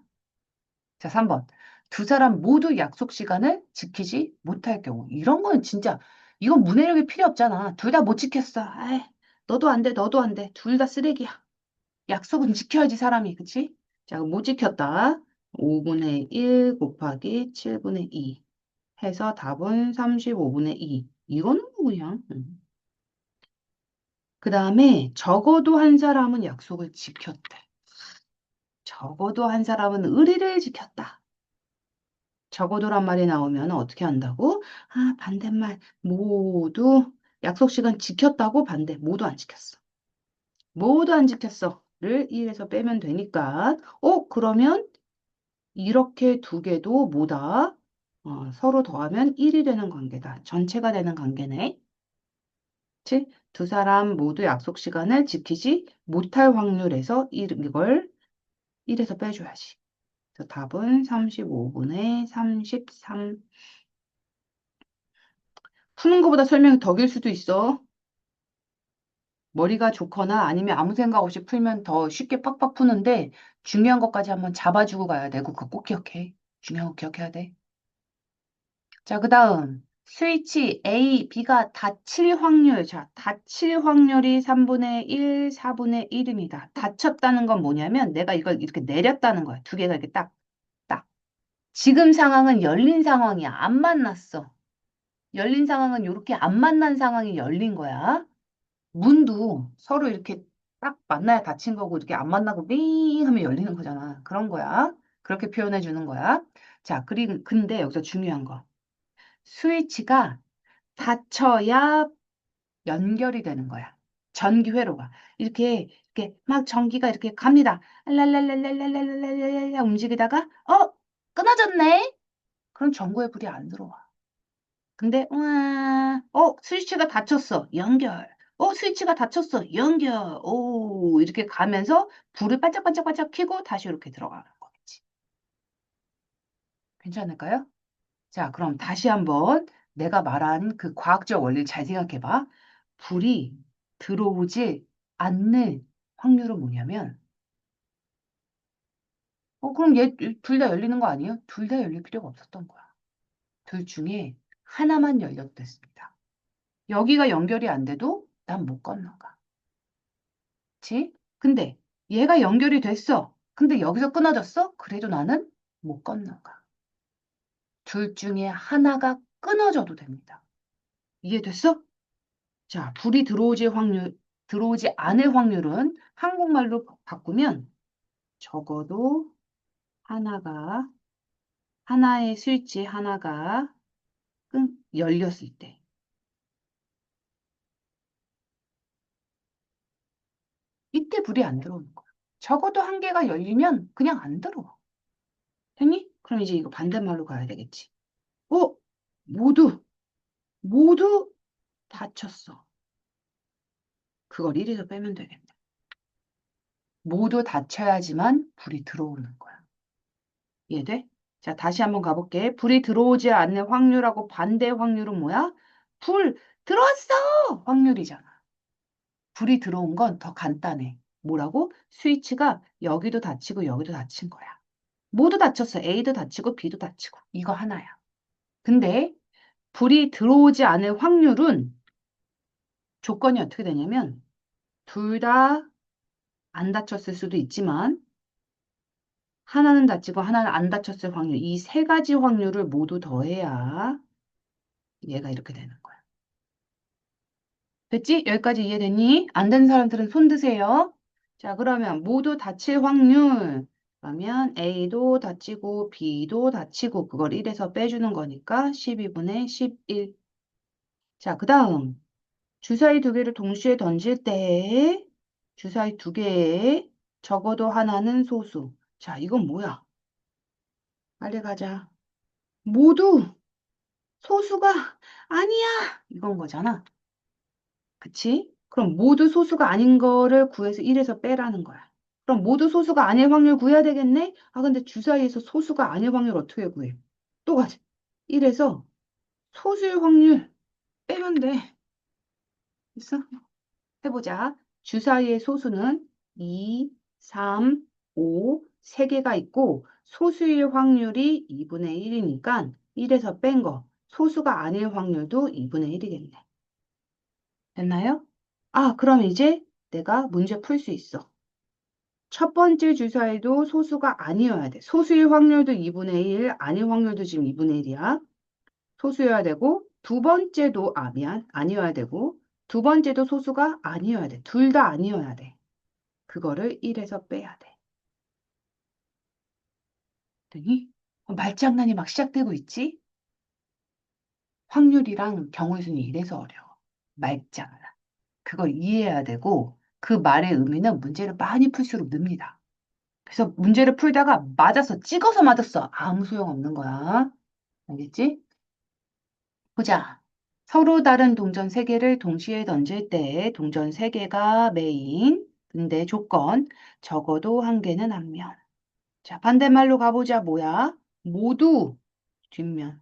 A: 자, 3번. 두 사람 모두 약속 시간을 지키지 못할 경우. 이런 건 진짜 이건 문해력이 필요 없잖아. 둘 다 못 지켰어. 아이, 너도 안 돼, 너도 안 돼. 둘 다 쓰레기야. 약속은 지켜야지 사람이, 그치? 자, 그럼 못 지켰다. 5분의 1 곱하기 7분의 2 해서 답은 35분의 2. 이거는 뭐 그냥. 그 다음에 적어도 한 사람은 약속을 지켰대. 적어도 한 사람은 의리를 지켰다. 적어도란 말이 나오면 어떻게 한다고? 아, 반대말. 모두 약속 시간 지켰다고 반대. 모두 안 지켰어. 모두 안 지켰어.를 1에서 빼면 되니까. 그러면 이렇게 두 개도 뭐다? 서로 더하면 1이 되는 관계다. 전체가 되는 관계네. 그치? 두 사람 모두 약속 시간을 지키지 못할 확률에서 이걸 1에서 빼줘야지. 그래서 답은 35분의 33. 푸는 것보다 설명이 더 길 수도 있어. 머리가 좋거나 아니면 아무 생각 없이 풀면 더 쉽게 팍팍 푸는데 중요한 것까지 한번 잡아주고 가야 되고 그거 꼭 기억해. 중요한 거 기억해야 돼. 자, 그 다음 스위치 A, B가 닫힐 확률. 자, 닫힐 확률이 3분의 1, 4분의 1입니다. 닫혔다는 건 뭐냐면 내가 이걸 이렇게 내렸다는 거야. 두 개가 이렇게 딱, 딱. 지금 상황은 열린 상황이야. 안 만났어. 열린 상황은 이렇게 안 만난 상황이 열린 거야. 문도 서로 이렇게 딱 만나야 닫힌 거고 이렇게 안 만나고 삥 하면 열리는 거잖아. 그런 거야. 그렇게 표현해 주는 거야. 자, 그리고 근데 여기서 중요한 거. 스위치가 닫혀야 연결이 되는 거야. 전기 회로가. 이렇게 막 전기가 이렇게 갑니다. 랄랄랄랄랄랄랄랄랄 움직이다가 끊어졌네. 그럼 전구에 불이 안 들어와. 근데 스위치가 닫혔어. 연결. 스위치가 닫혔어. 연결. 오, 이렇게 가면서 불을 반짝반짝반짝 켜고 다시 이렇게 들어가는 거겠지. 괜찮을까요? 자, 그럼 다시 한번 내가 말한 그 과학적 원리를 잘 생각해 봐. 불이 들어오지 않는 확률은 뭐냐면 그럼 얘 둘 다 열리는 거 아니에요? 둘 다 열릴 필요가 없었던 거야. 둘 중에 하나만 열렸댔습니다. 여기가 연결이 안 돼도 난 못 건너가. 그치? 근데 얘가 연결이 됐어. 근데 여기서 끊어졌어? 그래도 나는 못 건너가. 둘 중에 하나가 끊어져도 됩니다. 이해됐어? 자, 불이 들어오지 않을 확률은 한국말로 바꾸면 적어도 하나의 스위치 하나가 열렸을 때. 이때 불이 안 들어오는 거야. 적어도 한 개가 열리면 그냥 안 들어와. 됐니? 그럼 이제 이거 반대말로 가야 되겠지. 어? 모두, 모두 닫혔어. 그걸 1에서 빼면 되겠네. 모두 닫혀야지만 불이 들어오는 거야. 이해돼? 자, 다시 한번 가볼게. 불이 들어오지 않는 확률하고 반대 확률은 뭐야? 불 들어왔어! 확률이잖아. 불이 들어온 건 더 간단해. 뭐라고? 스위치가 여기도 닫히고 여기도 닫힌 거야. 모두 닫혔어. A도 닫히고 B도 닫히고. 이거 하나야. 근데 불이 들어오지 않을 확률은 조건이 어떻게 되냐면 둘 다 안 닫혔을 수도 있지만 하나는 닫히고 하나는 안 닫혔을 확률. 이 세 가지 확률을 모두 더해야 얘가 이렇게 되는 거야. 됐지? 여기까지 이해됐니? 안 된 사람들은 손 드세요. 자, 그러면 모두 닫힐 확률. 그러면 A도 닫히고 B도 닫히고 그걸 1에서 빼주는 거니까 12분의 11. 자, 그 다음 주사위 두 개를 동시에 던질 때 주사위 두 개에 적어도 하나는 소수. 자, 이건 뭐야? 빨리 가자. 모두 소수가 아니야. 이건 거잖아. 그치? 그럼 모두 소수가 아닌 거를 구해서 1에서 빼라는 거야. 그럼 모두 소수가 아닐 확률 구해야 되겠네? 아, 근데 주사위에서 소수가 아닐 확률 어떻게 구해? 또 가자. 1에서 소수의 확률 빼면 돼. 됐어? 해보자. 주사위의 소수는 2, 3, 5, 3개가 있고 소수의 확률이 2분의 1이니까 1에서 뺀 거. 소수가 아닐 확률도 2분의 1이겠네. 됐나요? 아, 그럼 이제 내가 문제 풀 수 있어. 첫 번째 주사위도 소수가 아니어야 돼. 소수의 확률도 2분의 1, 아닐 확률도 지금 2분의 1이야. 소수여야 되고, 두 번째도, 미안, 아니어야 되고, 두 번째도 소수가 아니어야 돼. 둘 다 아니어야 돼. 그거를 1에서 빼야 돼. 그랬더니 말장난이 막 시작되고 있지? 확률이랑 경우의 수는 이래서 어려워. 말장난. 그걸 이해해야 되고 그 말의 의미는 문제를 많이 풀수록 늡니다. 그래서 문제를 풀다가 맞아서 찍어서 맞았어. 아무 소용 없는 거야. 알겠지? 보자. 서로 다른 동전 세개를 동시에 던질 때 동전 세개가 메인. 근데 조건, 적어도 한 개는 앞면. 자, 반대말로 가보자. 뭐야? 모두 뒷면을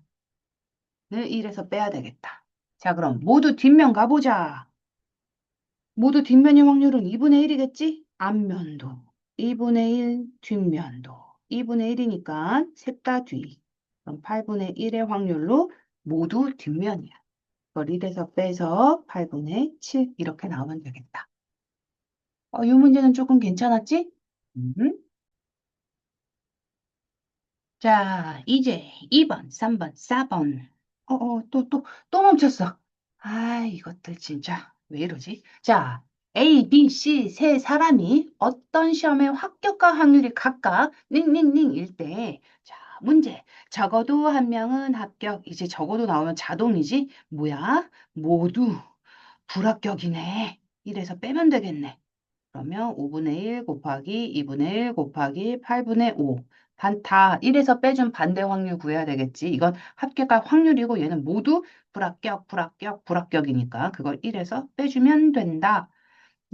A: 1에서 빼야 되겠다. 자, 그럼 모두 뒷면 가보자. 모두 뒷면의 확률은 2분의 1이겠지? 앞면도 2분의 1, 뒷면도 2분의 1이니까 셋 다 뒤. 그럼 8분의 1의 확률로 모두 뒷면이야. 그걸 1에서 빼서 8분의 7 이렇게 나오면 되겠다. 이 문제는 조금 괜찮았지? 음. 자, 이제 2번, 3번, 4번. 또 멈췄어. 아, 이것들 진짜 왜 이러지? 자, A, B, C 세 사람이 어떤 시험에 합격할 확률이 각각 닝닝닝일 때, 자, 문제. 적어도 한 명은 합격. 이제 적어도 나오면 자동이지? 뭐야? 모두 불합격이네. 이래서 빼면 되겠네. 그러면 5분의 1 곱하기 2분의 1 곱하기 8분의 5. 다 1에서 빼준 반대 확률 구해야 되겠지. 이건 합격할 확률이고 얘는 모두 불합격, 불합격, 불합격이니까 그걸 1에서 빼주면 된다.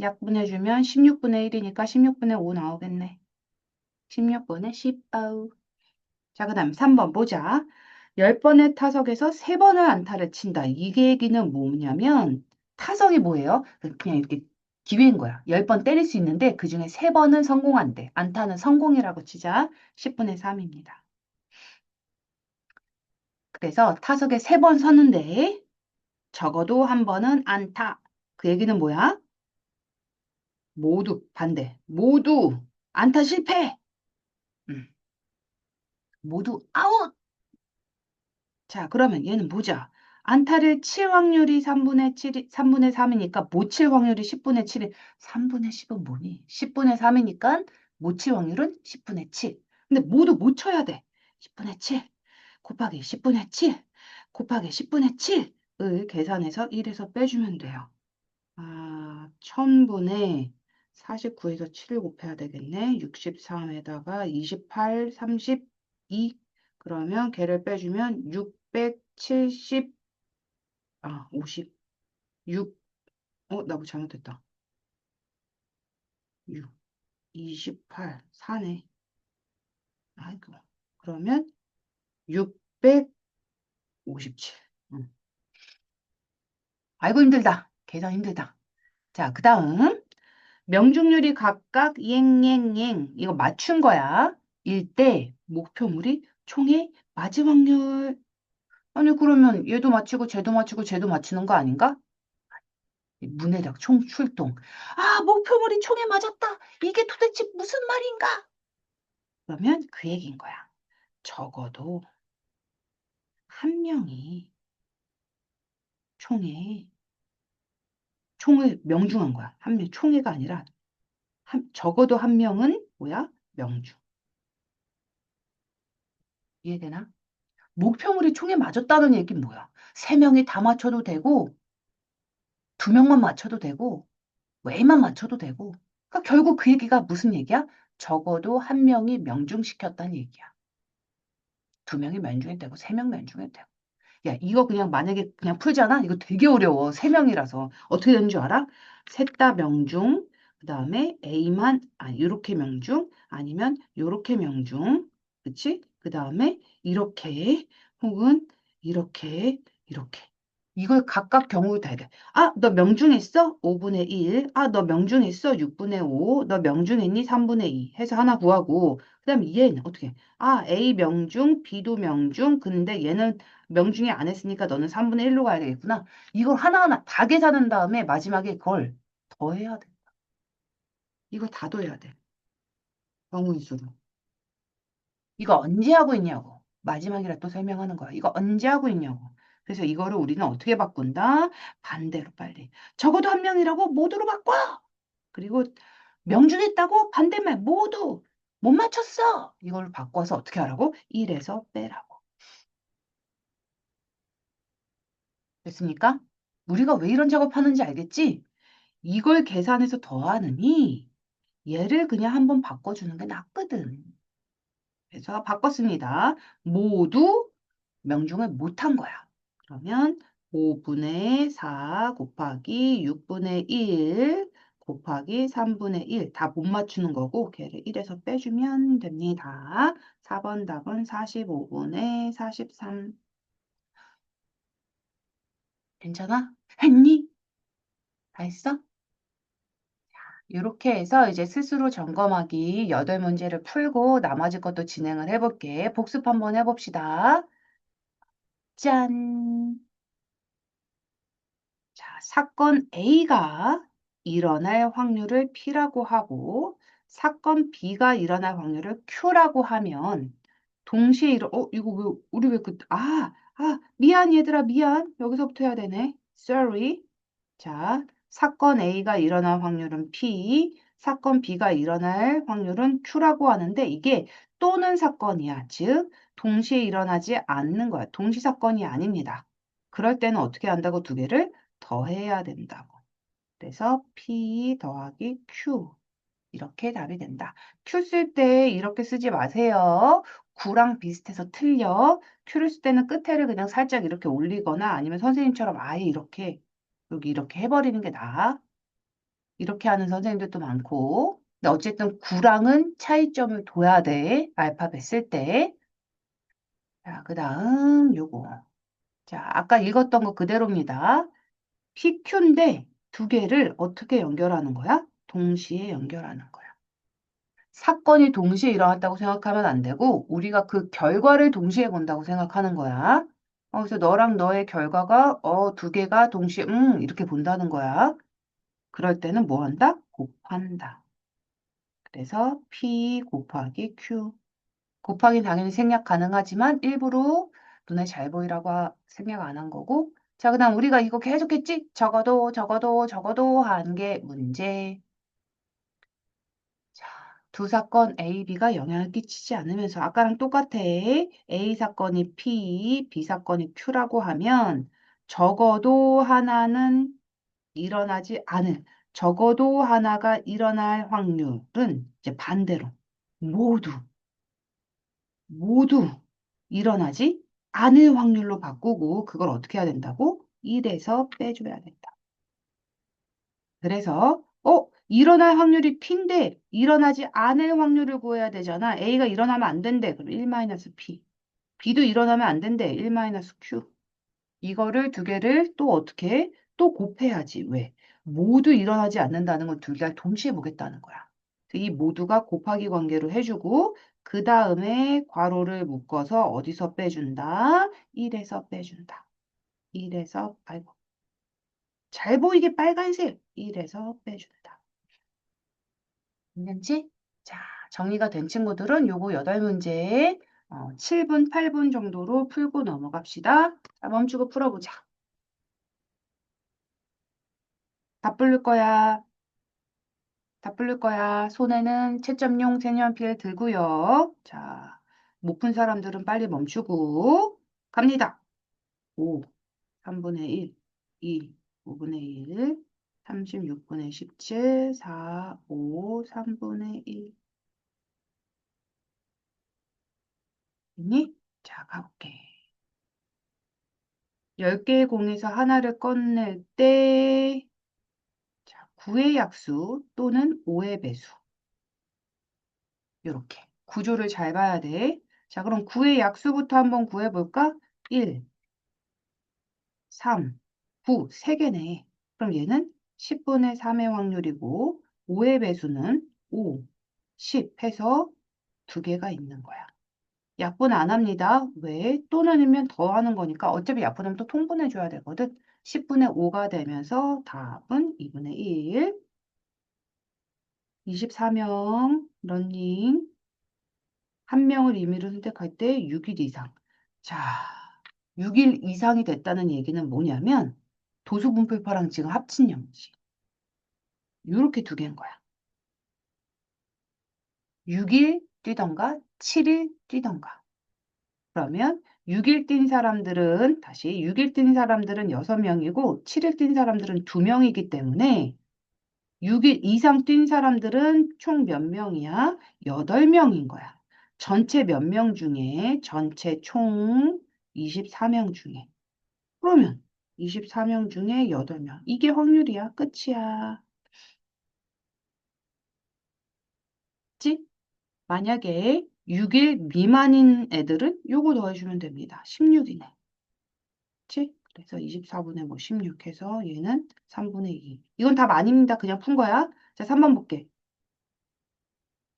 A: 약분해주면 16분의 1이니까 16분의 5 나오겠네. 16분의 10아우. 자, 그 다음 3번 보자. 10번의 타석에서 3번을 안타를 친다. 이게 얘기는 뭐냐면 타석이 뭐예요? 그냥 이렇게 기회인 거야. 10번 때릴 수 있는데 그중에 3번은 성공한대. 안타는 성공이라고 치자. 10분의 3입니다. 그래서 타석에 3번 섰는데 적어도 한 번은 안타. 그 얘기는 뭐야? 모두 반대. 모두 안타 실패. 음, 모두 아웃. 자, 그러면 얘는 보자. 안타를 칠 확률이 3분의 7, 3분의 3이니까 못 칠 확률이 10분의 7이 3분의 10은 뭐니? 10분의 3이니까 못 칠 확률은 10분의 7. 근데 모두 못 쳐야 돼. 10분의 7 곱하기 10분의 7 곱하기 10분의 7을 계산해서 1에서 빼주면 돼요. 아, 1000분의 49에서 7을 곱해야 되겠네. 63에다가 28, 32. 그러면 걔를 빼주면 670, 50, 6, 나 뭐 잘못했다. 6, 28, 4네. 아이고. 그러면 657. 아이고, 힘들다. 계산 힘들다. 자, 그 다음. 명중률이 각각 앵앵앵 이거 맞춘 거야. 일 때 목표물이 총의 맞을 확률. 아니 그러면 얘도 맞추고 쟤도 맞추고 쟤도 맞추는 거 아닌가? 문해력 총 출동. 아 목표물이 총에 맞았다. 이게 도대체 무슨 말인가? 그러면 그 얘기인 거야. 적어도 한 명이 총을 명중한 거야. 한 명 총회가 아니라 적어도 한 명은 뭐야? 명중. 이해되나? 목표물이 총에 맞았다는 얘기는 뭐야? 세 명이 다 맞춰도 되고, 두 명만 맞춰도 되고, 뭐 A만 맞춰도 되고. 그러니까 결국 그 얘기가 무슨 얘기야? 적어도 한 명이 명중시켰다는 얘기야. 두 명이 명중해도 되고, 세 명 명중해도 되고. 야, 이거 그냥 만약에 그냥 풀잖아? 이거 되게 어려워. 세 명이라서. 어떻게 되는 줄 알아? 셋 다 명중, 그 다음에 A만, 이렇게 명중, 아니면 요렇게 명중. 그치? 그 다음에 이렇게, 혹은 이렇게, 이렇게. 이걸 각각 경우를 다 해야 돼. 아, 너 명중했어? 5분의 1. 아, 너 명중했어? 6분의 5. 너 명중했니? 3분의 2. 해서 하나 구하고. 그 다음에 얘는 어떻게? 아, A 명중, B도 명중. 근데 얘는 명중에 안 했으니까 너는 3분의 1로 가야 되겠구나. 이걸 하나하나 다 계산한 다음에 마지막에 그걸 더해야 돼. 이거 다 더해야 돼. 경우의 수로. 이거 언제 하고 있냐고. 마지막이라 또 설명하는 거야. 이거 언제 하고 있냐고. 그래서 이거를 우리는 어떻게 바꾼다? 반대로 빨리. 적어도 한 명이라고 모두로 바꿔! 그리고 명중했다고 반대말 모두 못 맞췄어! 이걸 바꿔서 어떻게 하라고? 1에서 빼라고. 됐습니까? 우리가 왜 이런 작업하는지 알겠지? 이걸 계산해서 더하느니 얘를 그냥 한번 바꿔주는 게 낫거든. 그래서 바꿨습니다. 모두 명중을 못한 거야. 그러면 5분의 4 곱하기 6분의 1 곱하기 3분의 1 다 못 맞추는 거고 걔를 1에서 빼주면 됩니다. 4번 답은 45분의 43. 괜찮아? 했니? 다 했어? 이렇게 해서 이제 스스로 점검하기 8문제를 풀고 나머지 것도 진행을 해볼게. 복습 한번 해봅시다. 짠! 자, 사건 A가 일어날 확률을 P라고 하고 사건 B가 일어날 확률을 Q라고 하면 동시에 이거 왜 우리 왜 미안 얘들아 미안. 여기서부터 해야 되네. Sorry. 자, 사건 A가 일어날 확률은 P, 사건 B가 일어날 확률은 Q라고 하는데 이게 또는 사건이야. 즉, 동시에 일어나지 않는 거야. 동시 사건이 아닙니다. 그럴 때는 어떻게 한다고 두 개를 더해야 된다고. 그래서 P 더하기 Q. 이렇게 답이 된다. Q 쓸 때 이렇게 쓰지 마세요. 9랑 비슷해서 틀려. Q를 쓸 때는 끝에를 그냥 살짝 이렇게 올리거나 아니면 선생님처럼 아예 이렇게 여기 이렇게 해버리는 게 나아. 이렇게 하는 선생님들도 많고. 근데 어쨌든 9랑은 차이점을 둬야 돼. 알파벳 쓸 때. 자, 그 다음 요거. 자, 아까 읽었던 거 그대로입니다. PQ인데 두 개를 어떻게 연결하는 거야? 동시에 연결하는 거야. 사건이 동시에 일어났다고 생각하면 안 되고 우리가 그 결과를 동시에 본다고 생각하는 거야. 그래서 너랑 너의 결과가 두 개가 동시에 이렇게 본다는 거야. 그럴 때는 뭐 한다? 곱한다. 그래서 P 곱하기 Q. 곱하기 당연히 생략 가능하지만 일부러 눈에 잘 보이라고 생략 안 한 거고. 자, 그다음 우리가 이거 계속 했지? 적어도 한 게 문제. 자, 두 사건 A, B가 영향을 끼치지 않으면서 아까랑 똑같아. A 사건이 P, B 사건이 Q라고 하면 적어도 하나는 일어나지 않을, 적어도 하나가 일어날 확률은 이제 반대로 모두, 모두 일어나지 않을 확률로 바꾸고 그걸 어떻게 해야 된다고? 1에서 빼줘야 된다. 그래서 일어날 확률이 P인데 일어나지 않을 확률을 구해야 되잖아. A가 일어나면 안 된대. 그럼 1-P. B도 일어나면 안 된대. 1-Q. 이거를 두 개를 또 어떻게 해? 또 곱해야지. 왜? 모두 일어나지 않는다는 건 두 개가 동시에 보겠다는 거야. 이 모두가 곱하기 관계로 해주고 그 다음에 괄호를 묶어서 어디서 빼준다? 1에서 빼준다. 1에서 아이고 잘 보이게 빨간색 1에서 빼준다. 괜찮지? 자, 정리가 된 친구들은 요거 8문제 7분, 8분 정도로 풀고 넘어갑시다. 자, 멈추고 풀어보자. 다 풀릴 거야. 다 풀릴 거야. 손에는 채점용 색연필 들고요. 자, 못 푼 사람들은 빨리 멈추고 갑니다. 5, 3분의 1, 2, 5분의 1, 36분의 17, 4, 5, 3분의 1. 됐니? 자, 가볼게. 10개의 공에서 하나를 꺼낼 때 자, 9의 약수 또는 5의 배수. 이렇게 구조를 잘 봐야 돼. 자, 그럼 9의 약수부터 한번 구해볼까? 1, 3, 9, 3개네. 그럼 얘는 10분의 3의 확률이고 5의 배수는 5, 10 해서 2개가 있는 거야. 약분 안 합니다. 왜? 또는이면 더하는 거니까 어차피 약분하면 또 통분해줘야 되거든. 10분의 5가 되면서 답은 2분의 1. 24명 러닝 한 명을 임의로 선택할 때 6일 이상. 자, 6일 이상이 됐다는 얘기는 뭐냐면 도수분필파랑 지금 합친 영지. 이렇게 두 개인 거야. 6일 뛰던가 7일 뛰던가. 그러면 6일 뛴 사람들은 다시 6일 뛴 사람들은 6명이고 7일 뛴 사람들은 2명이기 때문에 6일 이상 뛴 사람들은 총 몇 명이야? 8명인 거야. 전체 몇 명 중에 전체 총 24명 중에. 그러면 24명 중에 8명. 이게 확률이야. 끝이야. 그치? 만약에 6일 미만인 애들은 요거 더해주면 됩니다. 16이네. 그치? 그래서 24분의 뭐 16 해서 얘는 3분의 2. 이건 답 아닙니다. 그냥 푼 거야. 자, 3번 볼게.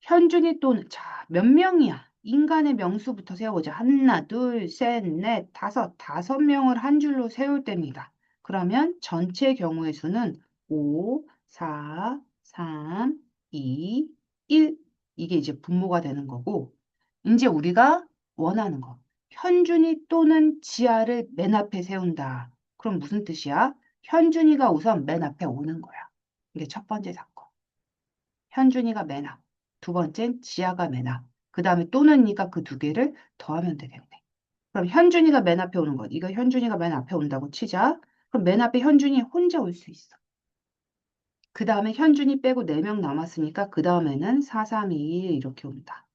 A: 현준이 또는 자, 몇 명이야? 인간의 명수부터 세워보자. 하나, 둘, 셋, 넷, 다섯 명을 한 줄로 세울 때입니다. 그러면 전체 경우의 수는 5, 4, 3, 2, 1. 이게 이제 분모가 되는 거고, 이제 우리가 원하는 거. 현준이 또는 지하를 맨 앞에 세운다. 그럼 무슨 뜻이야? 현준이가 우선 맨 앞에 오는 거야. 이게 첫 번째 사건. 현준이가 맨 앞. 두 번째는 지아가 맨 앞. 그 다음에 또는니까 그 두 개를 더하면 되겠네. 그럼 현준이가 맨 앞에 오는 거. 이거 현준이가 맨 앞에 온다고 치자. 그럼 맨 앞에 현준이 혼자 올 수 있어. 그 다음에 현준이 빼고 4명 남았으니까 그 다음에는 4, 3, 2, 1 이렇게 온다.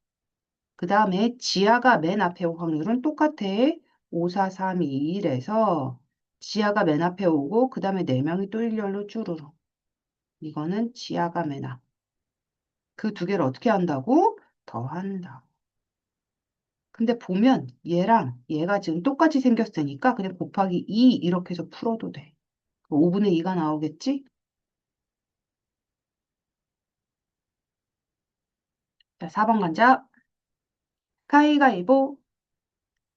A: 그 다음에 지아가 맨 앞에 올 확률은 똑같아. 5, 4, 3, 2, 1에서 지아가 맨 앞에 오고 그 다음에 4명이 또 일렬로 쭈루루. 이거는 지아가 맨 앞. 그 두 개를 어떻게 한다고? 더한다. 근데 보면 얘랑 얘가 지금 똑같이 생겼으니까 그냥 곱하기 2 이렇게 해서 풀어도 돼. 5분의 2가 나오겠지? 자, 4번 간자. 가위가위보.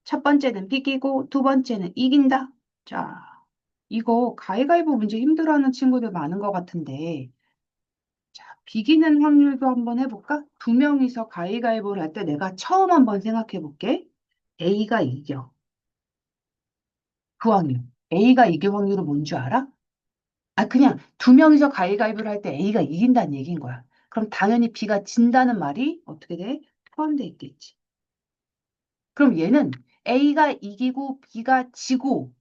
A: 첫 번째는 비기고 두 번째는 이긴다. 자, 이거 가위가위보 문제 힘들어하는 친구들 많은 것 같은데 자, 비기는 확률도 한번 해볼까? 두 명이서 가위가위보를 할 때 내가 처음 한번 생각해 볼게. A가 이겨. 그 확률. A가 이길 확률은 뭔 줄 알아? 아, 그냥 두 명이서 가위가위보를 할 때 A가 이긴다는 얘기인 거야. 그럼 당연히 B가 진다는 말이 어떻게 돼? 포함돼 있겠지. 그럼 얘는 A가 이기고 B가 지고를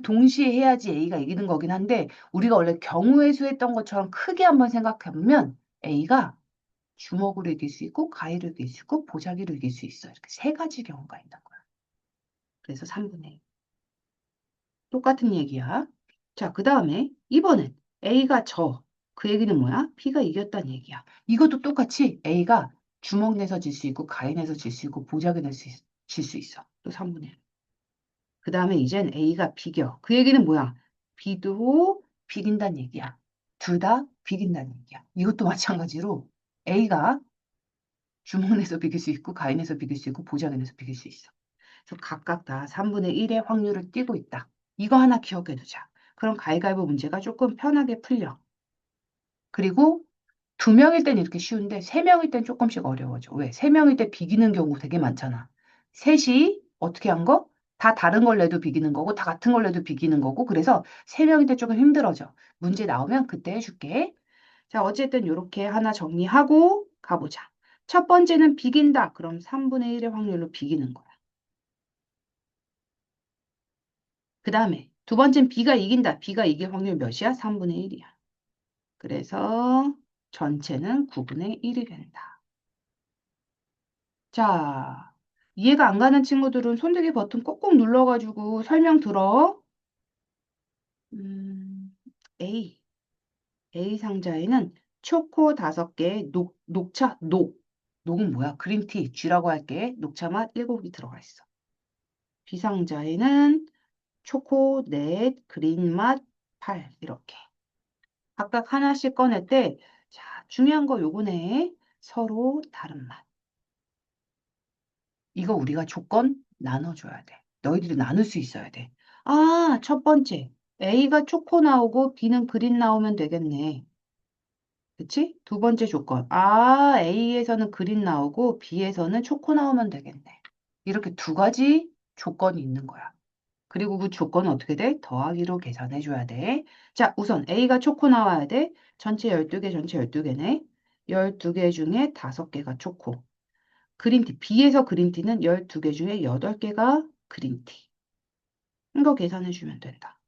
A: 동시에 해야지 A가 이기는 거긴 한데 우리가 원래 경우의 수 했던 것처럼 크게 한번 생각해 보면 A가 주먹으로 이길 수 있고 가위로 이길 수 있고 보자기로 이길 수 있어. 이렇게 세 가지 경우가 있는 거야. 그래서 3분의 1. 똑같은 얘기야. 자, 그 다음에 이번엔 A가 져. 그 얘기는 뭐야? B가 이겼다는 얘기야. 이것도 똑같이 A가 주먹 내서 질 수 있고 가위 내서 질 수 있고 보자기 내서 질 수 있어. 또 3분의 1. 그 다음에 이젠 A가 비겨. 그 얘기는 뭐야? B도 비긴다는 얘기야. 둘 다 비긴다는 얘기야. 이것도 마찬가지로 A가 주먹 내서 비길 수 있고 가위 내서 비길 수 있고 보자기 내서 비길 수 있어. 그래서 각각 다 3분의 1의 확률을 띠고 있다. 이거 하나 기억해 두자. 그럼 가위가위보 문제가 조금 편하게 풀려. 그리고 두 명일 땐 이렇게 쉬운데 세 명일 땐 조금씩 어려워져. 왜? 세 명일 때 비기는 경우 되게 많잖아. 셋이 어떻게 한 거? 다 다른 걸 내도 비기는 거고 다 같은 걸 내도 비기는 거고 그래서 세 명일 때 조금 힘들어져. 문제 나오면 그때 해줄게. 자, 어쨌든 이렇게 하나 정리하고 가보자. 첫 번째는 비긴다. 그럼 3분의 1의 확률로 비기는 거야. 그 다음에 두 번째는 B가 이긴다. B가 이길 확률 몇이야? 3분의 1이야. 그래서 전체는 9분의 1이 된다. 자, 이해가 안 가는 친구들은 손들기 버튼 꼭꼭 눌러가지고 설명 들어. 음, A. A 상자에는 초코 5개, 녹차, 녹은 뭐야? 그린티, G라고 할게. 녹차 맛 7개 들어가 있어. B 상자에는 초코 넷, 그린 맛 8, 이렇게. 각각 하나씩 꺼낼 때, 자, 중요한 거 요거네. 서로 다른 맛. 이거 우리가 조건 나눠줘야 돼. 너희들이 나눌 수 있어야 돼. 아, 첫 번째. A가 초코 나오고 B는 그린 나오면 되겠네. 그치? 두 번째 조건. 아, A에서는 그린 나오고 B에서는 초코 나오면 되겠네. 이렇게 두 가지 조건이 있는 거야. 그리고 그 조건은 어떻게 돼? 더하기로 계산해 줘야 돼. 자, 우선 A가 초코 나와야 돼. 전체 12개, 전체 12개네. 12개 중에 5개가 초코. 그린티, B에서 그린티는 12개 중에 8개가 그린티. 이거 계산해 주면 된다.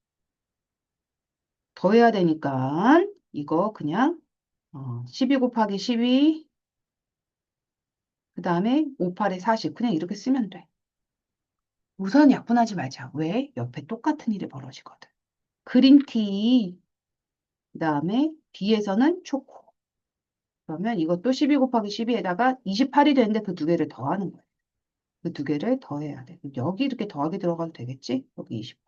A: 더해야 되니까 이거 그냥 12 곱하기 12, 그 다음에 5, 8에 40. 그냥 이렇게 쓰면 돼. 우선 약분하지 말자. 왜? 옆에 똑같은 일이 벌어지거든. 그린티, 그 다음에 B에서는 초코. 그러면 이것도 12 곱하기 12에다가 28이 되는데 그 두 개를 더하는 거야. 그 두 개를 더해야 돼. 여기 이렇게 더하기 들어가도 되겠지? 여기 28.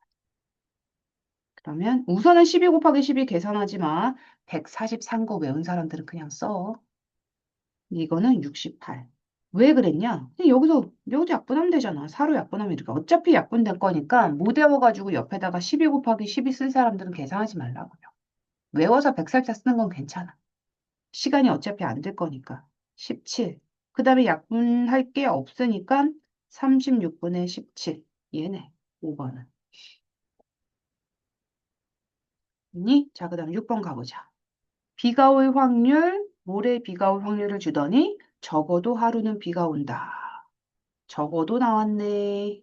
A: 그러면 우선은 12 곱하기 12 계산하지 마. 143거 외운 사람들은 그냥 써. 이거는 68. 왜 그랬냐? 그냥 여기서 약분하면 되잖아. 4로 약분하면 이렇게. 어차피 약분될 거니까 못 외워가지고 옆에다가 12 곱하기 12 쓸 사람들은 계산하지 말라고요. 외워서 100살짜 쓰는 건 괜찮아. 시간이 어차피 안 될 거니까. 17. 그 다음에 약분할 게 없으니까 36분의 17. 얘네. 5번은. 자, 그 다음 6번 가보자. 비가 올 확률, 모레 비가 올 확률을 주더니 적어도 하루는 비가 온다. 적어도 나왔네.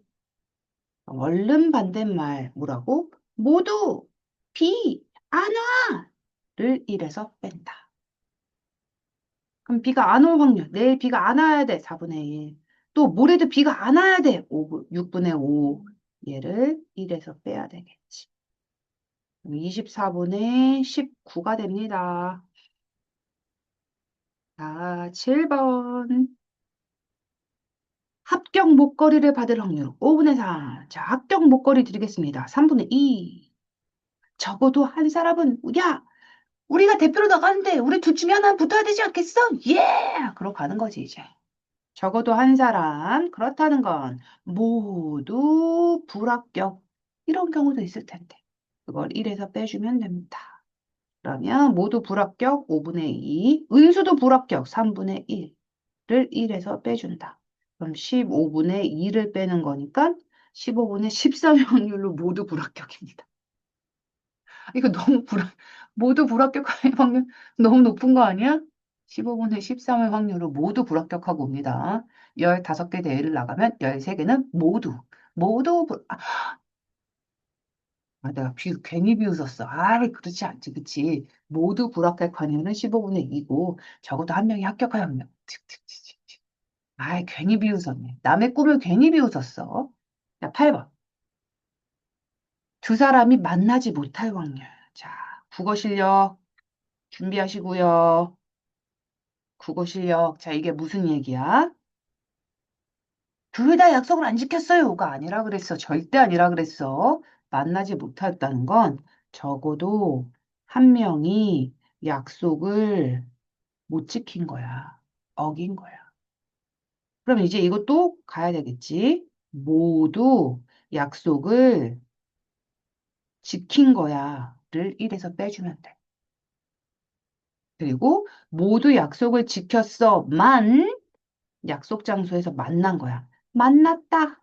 A: 얼른 반대말 뭐라고? 모두 비 안 와를 1에서 뺀다. 그럼 비가 안 올 확률. 내일 비가 안 와야 돼. 4분의 1. 또 모레도 비가 안 와야 돼. 6분의 5. 얘를 1에서 빼야 되겠지. 그럼 24분의 19가 됩니다. 자, 7번. 합격 목걸이를 받을 확률 5분의 4. 자, 합격 목걸이 드리겠습니다. 3분의 2. 적어도 한 사람은, 야, 우리가 대표로 나가는데 우리 둘 중에 하나 붙어야 되지 않겠어? 예! 그러고 가는 거지, 이제. 적어도 한 사람, 그렇다는 건 모두 불합격. 이런 경우도 있을 텐데. 그걸 1에서 빼주면 됩니다. 그러면 모두 불합격 5분의 2, 은수도 불합격 3분의 1을 1에서 빼준다. 그럼 15분의 2를 빼는 거니까 15분의 13의 확률로 모두 불합격입니다. 이거 모두 불합격할 확률 너무 높은 거 아니야? 15분의 13의 확률로 모두 불합격하고 옵니다. 15개 대회를 나가면 13개는 내가 괜히 비웃었어. 아이, 그렇지 않지, 그치. 모두 불합격 확률은 15분의 2고, 적어도 한 명이 합격하면 아이, 괜히 비웃었네. 남의 꿈을 괜히 비웃었어. 자, 8번. 두 사람이 만나지 못할 확률. 자, 국어 실력 준비하시고요. 국어 실력. 자, 이게 무슨 얘기야? 둘 다 약속을 안 지켰어요가 아니라 그랬어. 절대 아니라 그랬어. 만나지 못했다는 건 적어도 한 명이 약속을 못 지킨 거야. 어긴 거야. 그럼 이제 이것도 가야 되겠지. 모두 약속을 지킨 거야를 1에서 빼주면 돼. 그리고 모두 약속을 지켰어만 약속 장소에서 만난 거야. 만났다.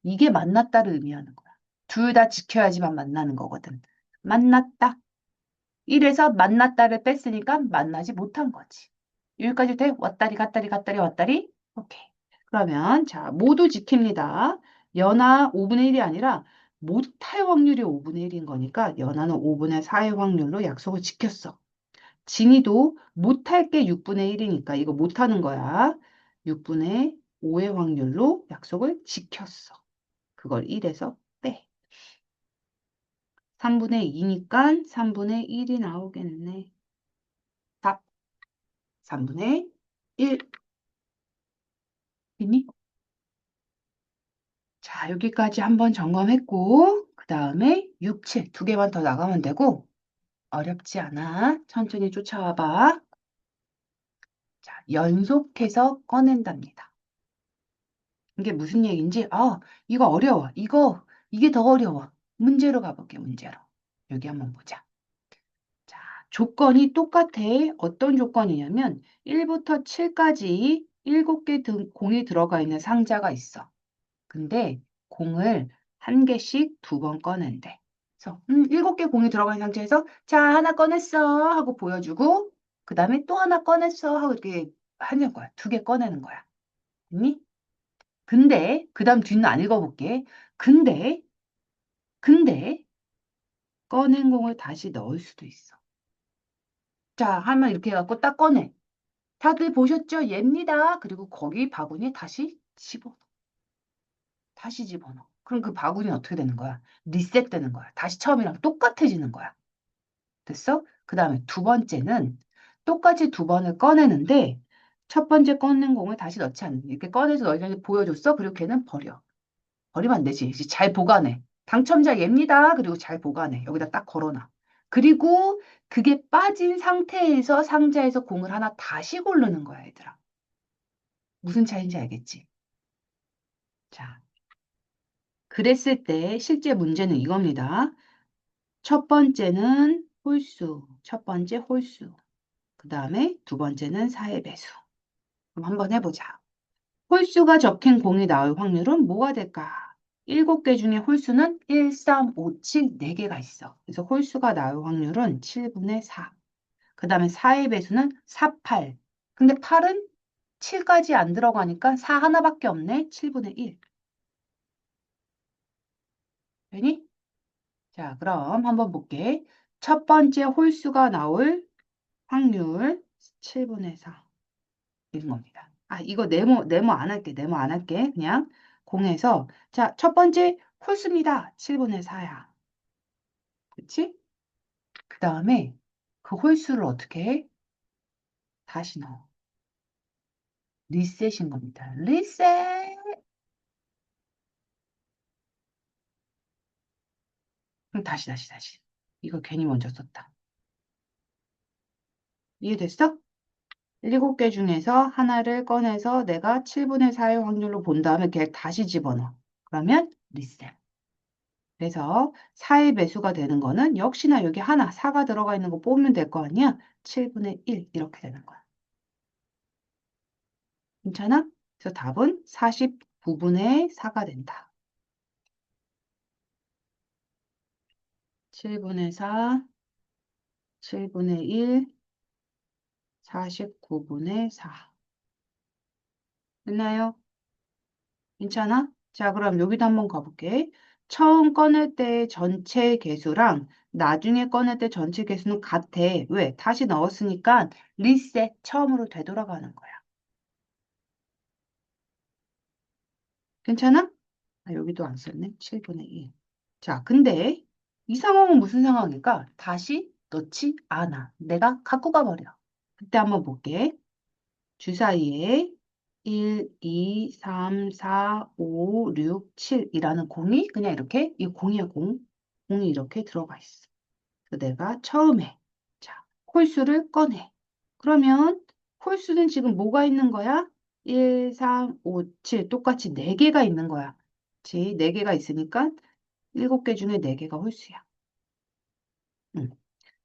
A: 이게 만났다를 의미하는 거야. 둘 다 지켜야지만 만나는 거거든. 만났다. 이래서 만났다를 뺐으니까 만나지 못한 거지. 여기까지 돼? 왔다리 갔다리 갔다리 왔다리? 오케이. 그러면 자 모두 지킵니다. 연하 5분의 1이 아니라 못할 확률이 5분의 1인 거니까 연하는 5분의 4의 확률로 약속을 지켰어. 진이도 못할 게 6분의 1이니까 이거 못하는 거야. 6분의 5의 확률로 약속을 지켰어. 그걸 1에서 빼. 3분의 2니까 3분의 1이 나오겠네. 답 3분의 1. 있니? 자, 여기까지 한번 점검했고 그 다음에 6, 7 두 개만 더 나가면 되고 어렵지 않아. 천천히 쫓아와 봐. 자, 연속해서 꺼낸답니다. 이게 무슨 얘기인지 이거 어려워. 이게 더 어려워. 문제로 가볼게, 문제로. 여기 한번 보자. 자, 조건이 똑같아. 어떤 조건이냐면 1부터 7까지 7개 공이 들어가 있는 상자가 있어. 근데 공을 한 개씩 2번 꺼낸대. 그래서 7개 공이 들어간 상태에서 자, 하나 꺼냈어 하고 보여주고 그 다음에 또 하나 꺼냈어 하고 이렇게 하는 거야. 2개 꺼내는 거야. 됐니? 근데 그 다음 뒤는 안 읽어볼게. 근데 근데 꺼낸 공을 다시 넣을 수도 있어. 자, 하면 이렇게 해갖고 딱 꺼내. 다들 보셨죠? 얘입니다. 그리고 거기 바구니에 다시 집어넣어. 다시 집어넣어. 그럼 그 바구니는 어떻게 되는 거야? 리셋되는 거야. 다시 처음이랑 똑같아지는 거야. 됐어? 그 다음에 두 번째는 똑같이 2번을 꺼내는데 첫 번째 꺼낸 공을 다시 넣지 않는. 이렇게 꺼내서 너희한테 보여줬어. 그리고 걔는 버려. 버리면 안 되지. 이제 잘 보관해. 당첨자 얘입니다. 그리고 잘 보관해. 여기다 딱 걸어놔. 그리고 그게 빠진 상태에서 상자에서 공을 하나 다시 고르는 거야, 얘들아. 무슨 차이인지 알겠지? 자, 그랬을 때 실제 문제는 이겁니다. 첫 번째는 홀수, 첫 번째 홀수. 그 다음에 두 번째는 사의 배수. 그럼 한번 해보자. 홀수가 적힌 공이 나올 확률은 뭐가 될까? 7개 중에 홀수는 1, 3, 5, 7, 4개가 있어. 그래서 홀수가 나올 확률은 7분의 4. 그 다음에 4의 배수는 4, 8. 근데 8은 7까지 안 들어가니까 4 하나밖에 없네. 7분의 1. 되니? 자, 그럼 한번 볼게. 첫 번째 홀수가 나올 확률 7분의 4. 이런 겁니다. 아, 이거 네모 안 할게. 네모 안 할게. 그냥 공에서 자, 첫 번째 홀수입니다. 7분의 4야. 그치? 그 다음에 그 홀수를 어떻게 해? 다시 넣어. 리셋인 겁니다. 리셋. 그럼 다시. 이거 괜히 먼저 썼다. 이해됐어? 7개 중에서 하나를 꺼내서 내가 7분의 4의 확률로 본 다음에 걔 다시 집어넣어. 그러면 리셋. 그래서 4의 배수가 되는 거는 역시나 여기 하나 4가 들어가 있는 거 뽑으면 될 거 아니야? 7분의 1 이렇게 되는 거야. 괜찮아? 그래서 답은 49분의 4가 된다. 7분의 4, 7분의 1, 49분의 4. 됐나요? 괜찮아? 자, 그럼 여기도 한번 가볼게. 처음 꺼낼 때 전체 개수랑 나중에 꺼낼 때 전체 개수는 같아. 왜? 다시 넣었으니까 리셋 처음으로 되돌아가는 거야. 괜찮아? 아, 여기도 안 썼네. 7분의 1. 자, 근데 이 상황은 무슨 상황일까? 다시 넣지 않아. 내가 갖고 가버려. 그때 한번 볼게. 주사위에 1, 2, 3, 4, 5, 6, 7이라는 공이 그냥 이렇게 이 공이야 공. 공이 이렇게 들어가 있어. 그래서 내가 처음에 자 홀수를 꺼내. 그러면 홀수는 지금 뭐가 있는 거야? 1, 3, 5, 7 똑같이 4개가 있는 거야. 그치? 4개가 있으니까 7개 중에 4개가 홀수야. 응.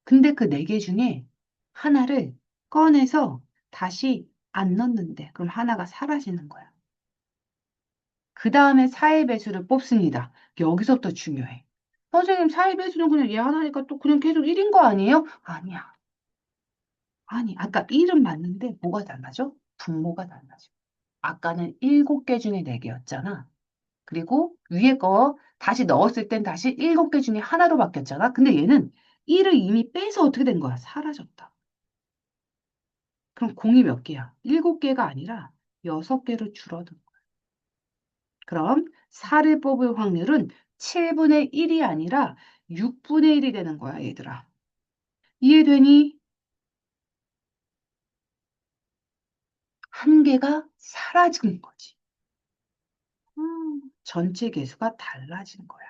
A: 근데 그 4개 중에 하나를 꺼내서 다시 안 넣는데 그럼 하나가 사라지는 거야. 그 다음에 사의 배수를 뽑습니다. 여기서부터 중요해. 선생님, 사의 배수는 그냥 얘 하나니까 또 그냥 계속 1인 거 아니에요? 아니야. 아니, 아까 1은 맞는데 뭐가 달라져? 분모가 달라져. 아까는 7개 중에 4개였잖아. 그리고 위에 거 다시 넣었을 땐 다시 7개 중에 하나로 바뀌었잖아. 근데 얘는 1을 이미 빼서 어떻게 된 거야? 사라졌다. 그럼 공이 몇 개야? 7개가 아니라 6개로 줄어든 거야. 그럼 4를 뽑을 확률은 7분의 1이 아니라 6분의 1이 되는 거야, 얘들아. 이해되니? 한 개가 사라진 거지. 전체 개수가 달라진 거야.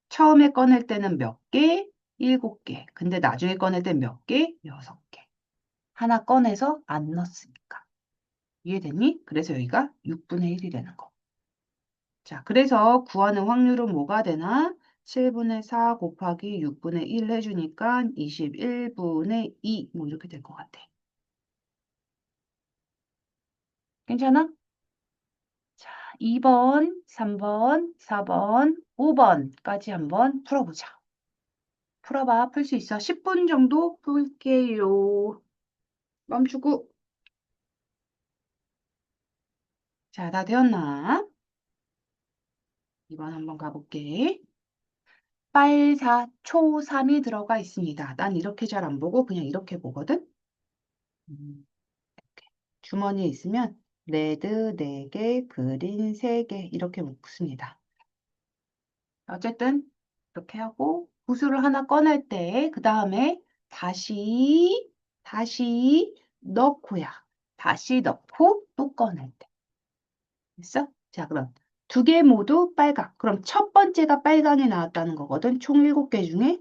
A: 처음에 꺼낼 때는 몇 개? 7개. 근데 나중에 꺼낼 땐 몇 개? 6개. 하나 꺼내서 안 넣었으니까. 이해됐니? 그래서 여기가 6분의 1이 되는 거. 자, 그래서 구하는 확률은 뭐가 되나? 7분의 4 곱하기 6분의 1 해주니까 21분의 2. 뭐 이렇게 될 것 같아. 괜찮아? 자, 2번, 3번, 4번, 5번까지 한번 풀어보자. 풀어봐. 풀 수 있어. 10분 정도 풀게요. 멈추고. 자, 다 되었나? 2번 한번 가볼게. 빨사, 초, 3이 들어가 있습니다. 난 이렇게 잘 안 보고 그냥 이렇게 보거든? 음, 주머니에 있으면 레드 4개, 그린 3개 이렇게 묶습니다. 어쨌든 이렇게 하고 구슬을 하나 꺼낼 때 그 다음에 다시 넣고야. 다시 넣고 또 꺼낼 때. 됐어? 자, 그럼 두 개 모두 빨강. 그럼 첫 번째가 빨강이 나왔다는 거거든. 총 7개 중에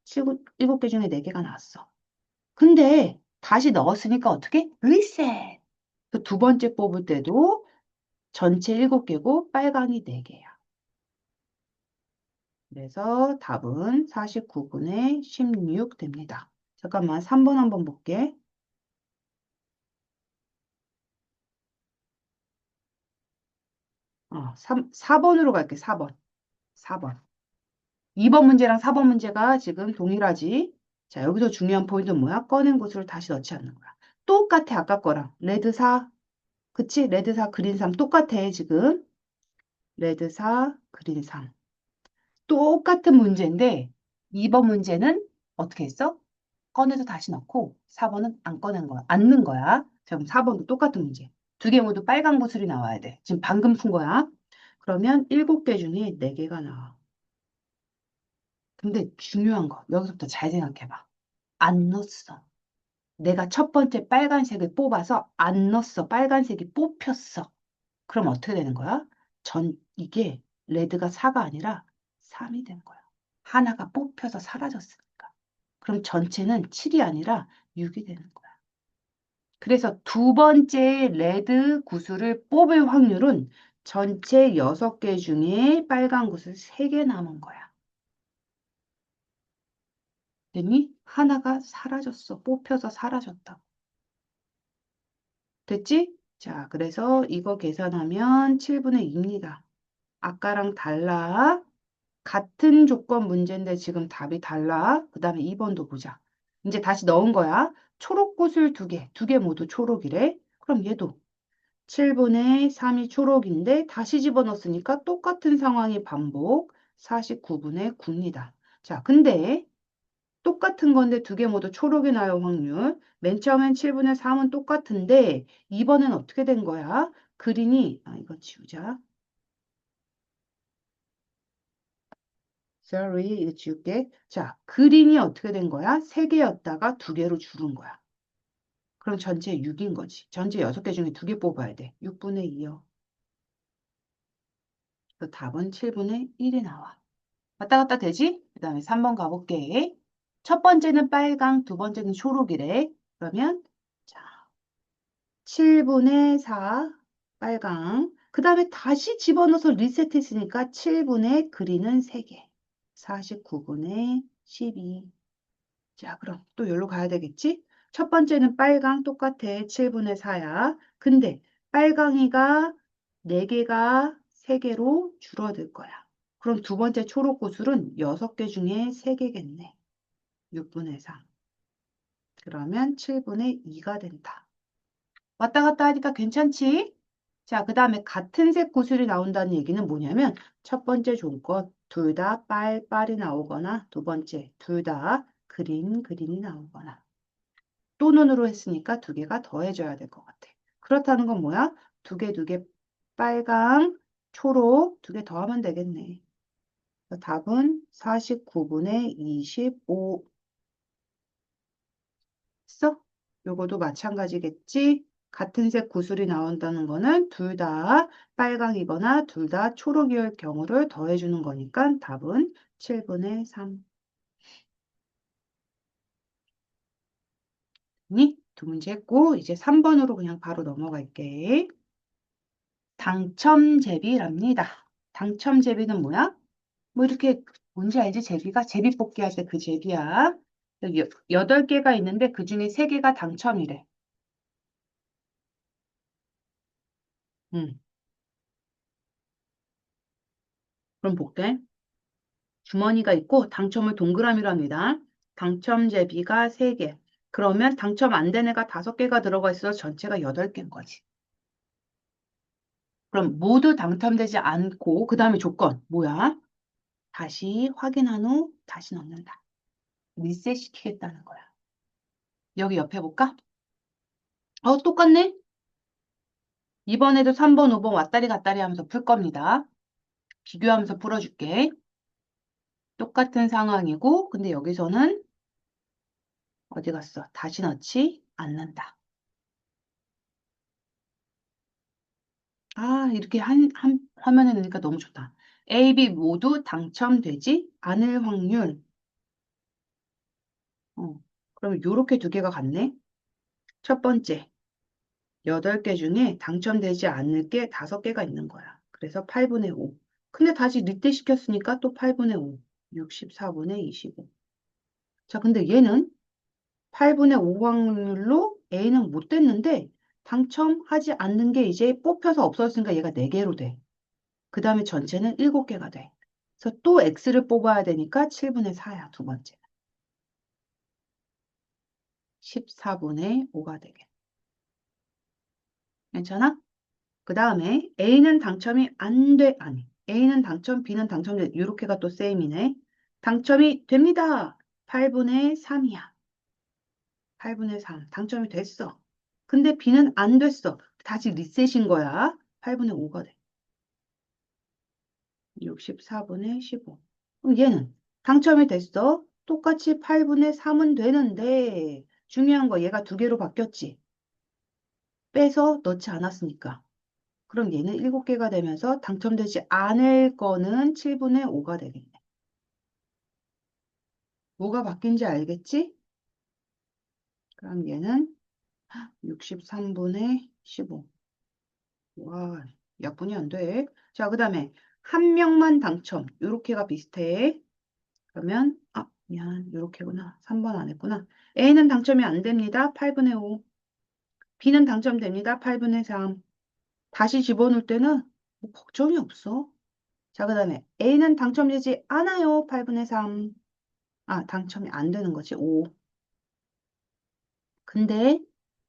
A: 7개 중에 4개가 나왔어. 근데 다시 넣었으니까 어떻게? 리셋. 그 두 번째 뽑을 때도 전체 7개고 빨강이 4개야. 그래서 답은 49분의 16 됩니다. 잠깐만, 3번 한번 볼게. 4번으로 갈게, 4번. 4번. 2번 문제랑 4번 문제가 지금 동일하지? 자, 여기서 중요한 포인트는 뭐야? 꺼낸 곳을 다시 넣지 않는 거야. 똑같아, 아까 거랑. 레드 4, 그치? 레드 4, 그린 3 똑같아, 지금. 레드 4, 그린 3. 똑같은 문제인데 2번 문제는 어떻게 했어? 꺼내서 다시 넣고 4번은 안 꺼낸 거야. 안 넣은 거야. 자, 그럼 4번도 똑같은 문제. 두 개 모두 빨간 구슬이 나와야 돼. 지금 방금 푼 거야. 그러면 7개 중에 4개가 나와. 근데 중요한 거. 여기서부터 잘 생각해봐. 안 넣었어. 내가 첫 번째 빨간색을 뽑아서 안 넣었어. 빨간색이 뽑혔어. 그럼 어떻게 되는 거야? 이게 레드가 4가 아니라 3이 된 거야. 하나가 뽑혀서 사라졌으니까. 그럼 전체는 7이 아니라 6이 되는 거야. 그래서 두 번째 레드 구슬을 뽑을 확률은 전체 6개 중에 빨간 구슬 3개 남은 거야. 됐니? 하나가 사라졌어. 뽑혀서 사라졌다. 됐지? 자, 그래서 이거 계산하면 7분의 2입니다. 아까랑 달라. 같은 조건 문제인데 지금 답이 달라. 그 다음에 2번도 보자. 이제 다시 넣은 거야. 초록 구슬 2개. 2개 모두 초록이래. 그럼 얘도 7분의 3이 초록인데 다시 집어넣었으니까 똑같은 상황이 반복. 49분의 9입니다. 자, 근데 똑같은 건데 2개 모두 초록이 나올 확률. 맨 처음엔 7분의 3은 똑같은데 2번은 어떻게 된 거야? 그린이, 이거 지우자. Sorry, 이거 지울게. 자, 그린이 어떻게 된 거야? 3개였다가 2개로 줄은 거야. 그럼 전체 6인 거지. 전체 6개 중에 2개 뽑아야 돼. 6분의 2요. 그 답은 7분의 1이 나와. 왔다 갔다 되지? 그 다음에 3번 가볼게. 첫 번째는 빨강, 두 번째는 초록이래. 그러면 자, 7분의 4 빨강. 그 다음에 다시 집어넣어서 리셋했으니까 7분의 그린은 3개. 49분의 12. 자, 그럼 또 여기로 가야 되겠지? 첫 번째는 빨강 똑같아. 7분의 4야. 근데 빨강이가 4개가 3개로 줄어들 거야. 그럼 두 번째 초록 구슬은 6개 중에 3개겠네. 6분의 3. 그러면 7분의 2가 된다. 왔다 갔다 하니까 괜찮지? 자, 그 다음에 같은 색 구슬이 나온다는 얘기는 뭐냐면 첫 번째 조건 둘 다 빨빨이 나오거나 두 번째 둘 다 그린이 나오거나 또 눈으로 했으니까 2개가 더해져야 될 것 같아. 그렇다는 건 뭐야? 2개 빨강, 초록 2개 더하면 되겠네. 답은 49분의 25. 써? 요거도 마찬가지겠지? 같은 색 구슬이 나온다는 거는 둘 다 빨강이거나 둘 다 초록일 경우를 더해주는 거니까 답은 7분의 3. 니? 두 문제 했고 이제 3번으로 그냥 바로 넘어갈게. 당첨제비랍니다. 당첨제비는 뭐야? 뭐 이렇게 뭔지 알지? 제비가 제비 뽑기 할 때 그 제비야. 8개가 있는데 그중에 3개가 당첨이래. 음. 그럼 볼게. 주머니가 있고 당첨을 동그라미로 합니다. 당첨 제비가 3개. 그러면 당첨 안 된 애가 5개가 들어가 있어서 전체가 8개인 거지. 그럼 모두 당첨되지 않고 그 다음에 조건 뭐야? 다시 확인한 후 다시 넣는다. 리셋 시키겠다는 거야. 여기 옆에 볼까? 똑같네? 이번에도 3번, 5번 왔다리 갔다리 하면서 풀 겁니다. 비교하면서 풀어줄게. 똑같은 상황이고 근데 여기서는 어디 갔어? 다시 넣지 않는다. 이렇게 한 화면에 넣으니까 너무 좋다. A, B 모두 당첨되지 않을 확률. 어, 그럼 이렇게 두 개가 같네. 첫 번째, 8개 중에 당첨되지 않을 게 5개가 있는 거야. 그래서 8분의 5. 근데 다시 리셋 시켰으니까 또 8분의 5. 64분의 25. 자, 근데 얘는 8분의 5 확률로 A는 못 됐는데 당첨하지 않는 게 이제 뽑혀서 없어졌으니까 얘가 4개로 돼. 그 다음에 전체는 7개가 돼. 그래서 또 X를 뽑아야 되니까 7분의 4야, 두 번째. 14분의 5가 되게. 괜찮아? 그 다음에 A는 당첨이 안 돼. 아니, A는 당첨, B는 당첨돼. 이렇게가 또 셈이네. 당첨이 됩니다. 8분의 3이야. 8분의 3. 당첨이 됐어. 근데 B는 안 됐어. 다시 리셋인 거야. 8분의 5가 돼. 64분의 15. 그럼 얘는 당첨이 됐어. 똑같이 8분의 3은 되는데 중요한 거 얘가 2개로 바뀌었지. 빼서 넣지 않았으니까. 그럼 얘는 7개가 되면서 당첨되지 않을 거는 7분의 5가 되겠네. 뭐가 바뀐지 알겠지? 그럼 얘는 63분의 15. 와, 약분이 안 돼. 자, 그 다음에 한 명만 당첨. 요렇게가 비슷해. 그러면 미안. 요렇게구나. 3번 안 했구나. A는 당첨이 안 됩니다. 8분의 5. B는 당첨됩니다. 8분의 3. 다시 집어넣을 때는 뭐 걱정이 없어. 자, 그 다음에 A는 당첨되지 않아요. 8분의 3. 당첨이 안 되는 거지. 5. 근데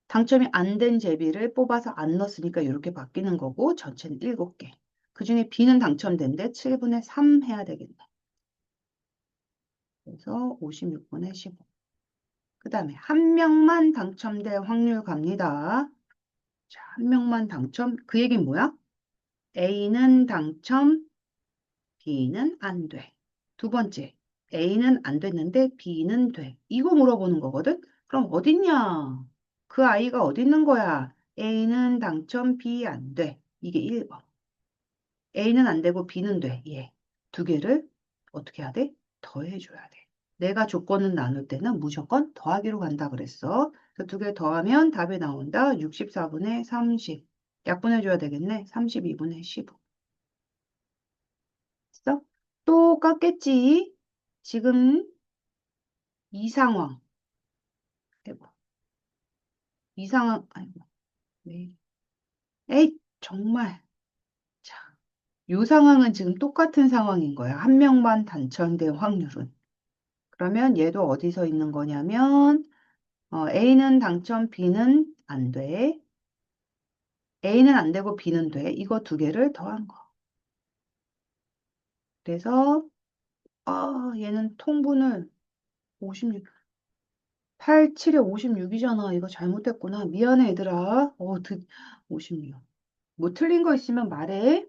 A: 당첨이 안 된 제비를 뽑아서 안 넣었으니까 이렇게 바뀌는 거고 전체는 7개. 그중에 B는 당첨된데 7분의 3 해야 되겠네. 그래서 56분의 15. 그 다음에 한 명만 당첨될 확률 갑니다. 자, 한 명만 당첨. 그 얘기는 뭐야? A는 당첨, B는 안 돼. 두 번째, A는 안 됐는데 B는 돼. 이거 물어보는 거거든? 그럼 어딨냐? 그 아이가 어디 있는 거야? A는 당첨, B 안 돼. 이게 1번. A는 안 되고 B는 돼. 예. 두 개를 어떻게 해야 돼? 더해줘야 돼. 내가 조건을 나눌 때는 무조건 더하기로 간다 그랬어. 그래서 두 개 더하면 답이 나온다. 64분의 30. 약분해줘야 되겠네. 32분의 15. 됐어? 똑같겠지? 지금 이 상황. 해봐. 이 상황, 아이고, 왜? 에이, 정말. 자, 이 상황은 지금 똑같은 상황인 거야. 한 명만 당첨될 확률은. 그러면 얘도 어디서 있는 거냐면, A는 당첨, B는 안 돼. A는 안 되고 B는 돼. 이거 두 개를 더한 거. 그래서, 얘는 통분을 56, 8, 7에 56이잖아. 이거 잘못됐구나. 미안해, 얘들아. 56. 뭐 틀린 거 있으면 말해.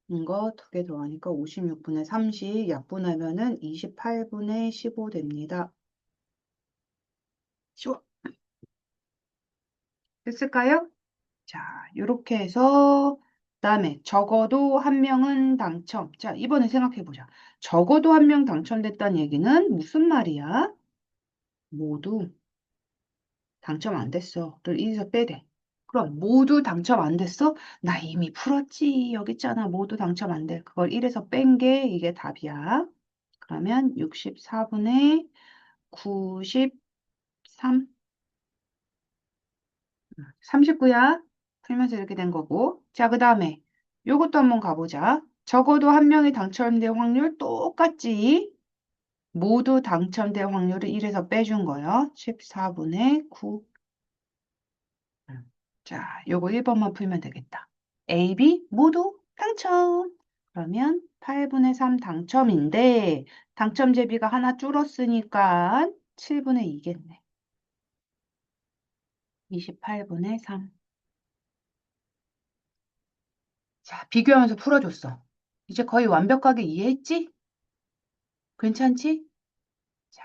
A: 이거 두 개 더하니까 56분의 30 약분하면은 28분의 15 됩니다. 쉬워. 됐을까요? 자, 이렇게 해서 그다음에 적어도 한 명은 당첨. 자, 이번에 생각해 보자. 적어도 한 명 당첨됐다는 얘기는 무슨 말이야? 모두 당첨 안 됐어.를 여기서 빼대. 그럼 모두 당첨 안 됐어? 나 이미 풀었지. 여기 있잖아. 모두 당첨 안 돼. 그걸 1에서 뺀 게 이게 답이야. 그러면 64분의 93, 39야. 풀면서 이렇게 된 거고. 자, 그 다음에 요것도 한번 가보자. 적어도 한 명이 당첨될 확률 똑같지? 모두 당첨될 확률을 1에서 빼준 거예요. 14분의 9. 자, 요거 1번만 풀면 되겠다. A, B 모두 당첨. 그러면 8분의 3 당첨인데 당첨 제비가 하나 줄었으니까 7분의 2겠네. 28분의 3. 자, 비교하면서 풀어줬어. 이제 거의 완벽하게 이해했지? 괜찮지? 자,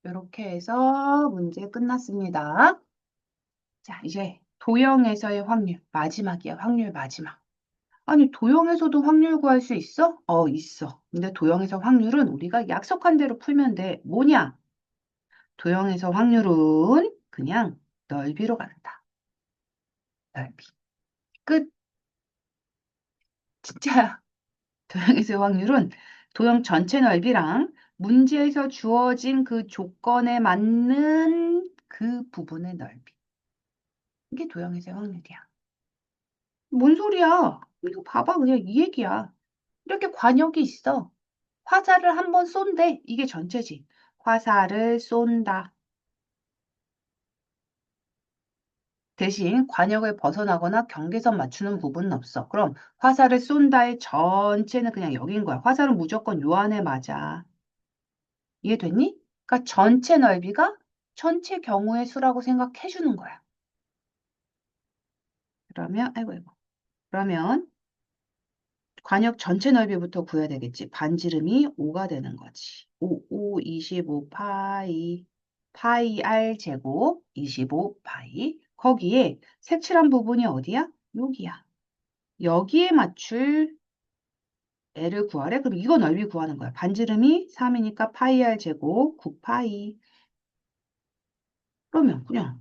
A: 이렇게 해서 문제 끝났습니다. 자, 이제 도형에서의 확률. 마지막이야, 확률 마지막. 아니, 도형에서도 확률 구할 수 있어? 있어. 근데 도형에서 확률은 우리가 약속한 대로 풀면 돼. 뭐냐? 도형에서 확률은 그냥 넓이로 간다. 넓이. 끝. 진짜야. 도형에서의 확률은 도형 전체 넓이랑 문제에서 주어진 그 조건에 맞는 그 부분의 넓이. 이게 도형에서의 확률이야. 뭔 소리야? 이거 봐봐. 그냥 이 얘기야. 이렇게 관역이 있어. 화살을 한 번 쏜대. 이게 전체지. 화살을 쏜다. 대신 관역을 벗어나거나 경계선 맞추는 부분은 없어. 그럼 화살을 쏜다의 전체는 그냥 여긴 거야. 화살은 무조건 요 안에 맞아. 이해됐니? 그러니까 전체 넓이가 전체 경우의 수라고 생각해 주는 거야. 그러면 아이고 아이고. 그러면 관역 전체 넓이부터 구해야 되겠지. 반지름이 5가 되는 거지. 25 파이. 파이 r 제곱 25 파이. 거기에 색칠한 부분이 어디야? 여기야. 여기에 맞출 L을 구하래? 그럼 이거 넓이 구하는 거야. 반지름이 3이니까 파이 r 제곱 9 파이. 그러면 그냥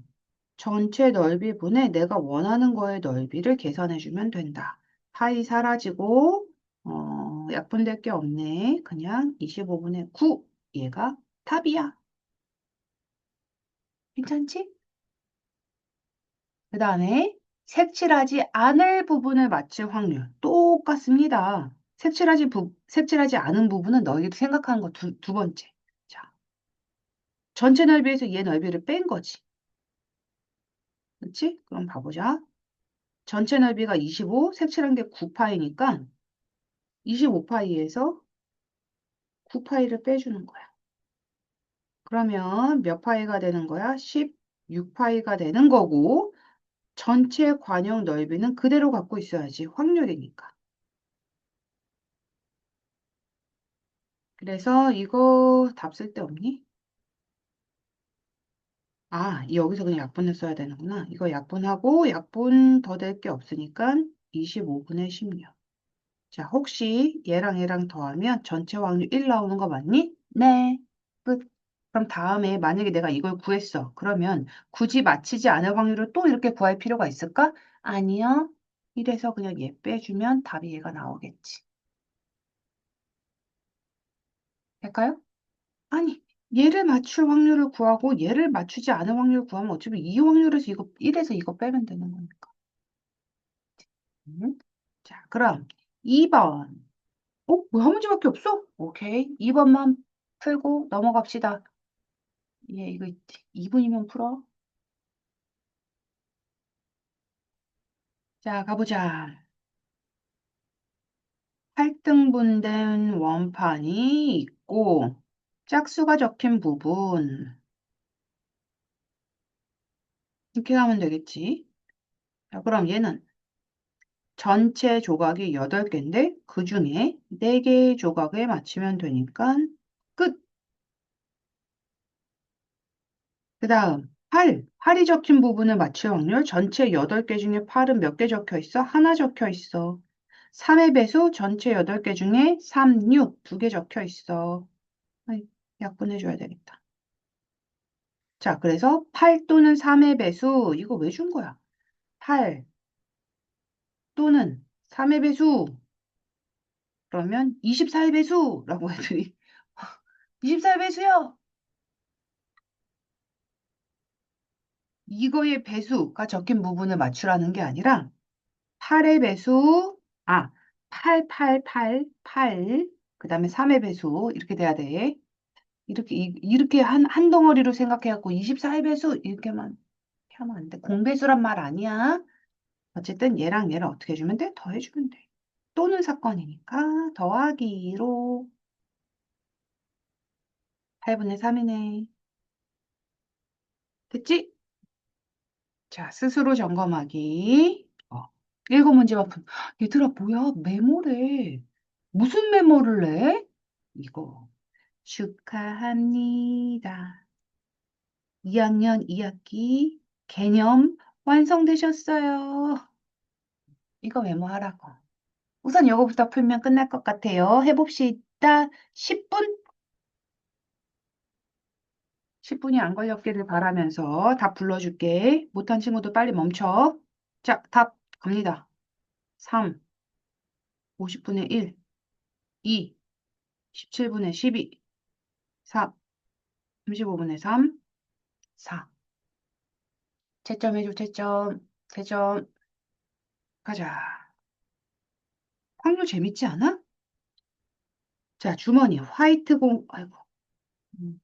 A: 전체 넓이분의 내가 원하는 거의 넓이를 계산해주면 된다. 파이 사라지고 약분될 게 없네. 그냥 25분의 9. 얘가 답이야. 괜찮지? 그 다음에 색칠하지 않을 부분을 맞출 확률. 똑같습니다. 색칠하지 않은 부분은 너희도 생각하는 거 두 번째. 자, 전체 넓이에서 얘 넓이를 뺀 거지. 그렇지? 그럼 봐보자. 전체 넓이가 25, 색칠한 게 9파이니까 25파이에서 9파이를 빼주는 거야. 그러면 몇 파이가 되는 거야? 16파이가 되는 거고 전체 관역 넓이는 그대로 갖고 있어야지. 확률이니까. 그래서 이거 답 쓸 데 없니? 아, 여기서 그냥 약분을 써야 되는구나. 이거 약분하고 약분 더 될 게 없으니까 25분의 16. 자, 혹시 얘랑 얘랑 더하면 전체 확률 1 나오는 거 맞니? 네. 끝. 그럼 다음에 만약에 내가 이걸 구했어. 그러면 굳이 맞히지 않을 확률을 또 이렇게 구할 필요가 있을까? 아니요. 이래서 그냥 얘 빼주면 답이 얘가 나오겠지. 될까요? 아니, 얘를 맞출 확률을 구하고 얘를 맞추지 않을 확률을 구하면 어차피 이 확률에서 이거 1에서 이거 빼면 되는 거니까. 자, 그럼 2번. 뭐 한 문제밖에 없어? 오케이. 2번만 풀고 넘어갑시다. 예, 이거 2분이면 풀어. 자, 가보자. 8등분된 원판이 있고 짝수가 적힌 부분. 이렇게 하면 되겠지. 자, 그럼 얘는 전체 조각이 8개인데 그중에 4개의 조각에 맞추면 되니까 끝. 그 다음 8이 적힌 부분을 맞출 확률 전체 8개 중에 8은 몇 개 적혀 있어? 하나 적혀 있어. 3의 배수 전체 8개 중에 3, 6, 2개 적혀 있어. 아이, 약분해줘야 되겠다. 자, 그래서 8 또는 3의 배수 이거 왜 준 거야? 8 또는 3의 배수 그러면 24의 배수라고 했더니 24의 배수요. 이거의 배수가 적힌 부분을 맞추라는 게 아니라 8의 배수, 8, 8, 8, 8. 그 다음에 3의 배수. 이렇게 돼야 돼. 이렇게, 이렇게 한 덩어리로 생각해갖고 24의 배수. 이렇게만 이렇게 하면 안 돼. 공배수란 말 아니야. 어쨌든 얘랑 얘를 어떻게 해주면 돼? 더해주면 돼. 또는 사건이니까 더하기로 8분의 3이네. 됐지? 자, 스스로 점검하기. 일곱 문제만 푼. 얘들아, 뭐야? 메모래. 무슨 메모를 내? 이거. 축하합니다. 2학년 2학기 개념 완성되셨어요. 이거 메모하라고. 우선 이거부터 풀면 끝날 것 같아요. 해봅시다. 10분? 10분이 안 걸렸기를 바라면서 답 불러줄게. 못한 친구도 빨리 멈춰. 자, 답 갑니다. 3, 50분의 1, 2, 17분의 12, 4, 35분의 3, 4. 채점해줘, 채점. 채점. 가자. 확률 재밌지 않아? 자, 주머니. 화이트 공, 아이고. 음,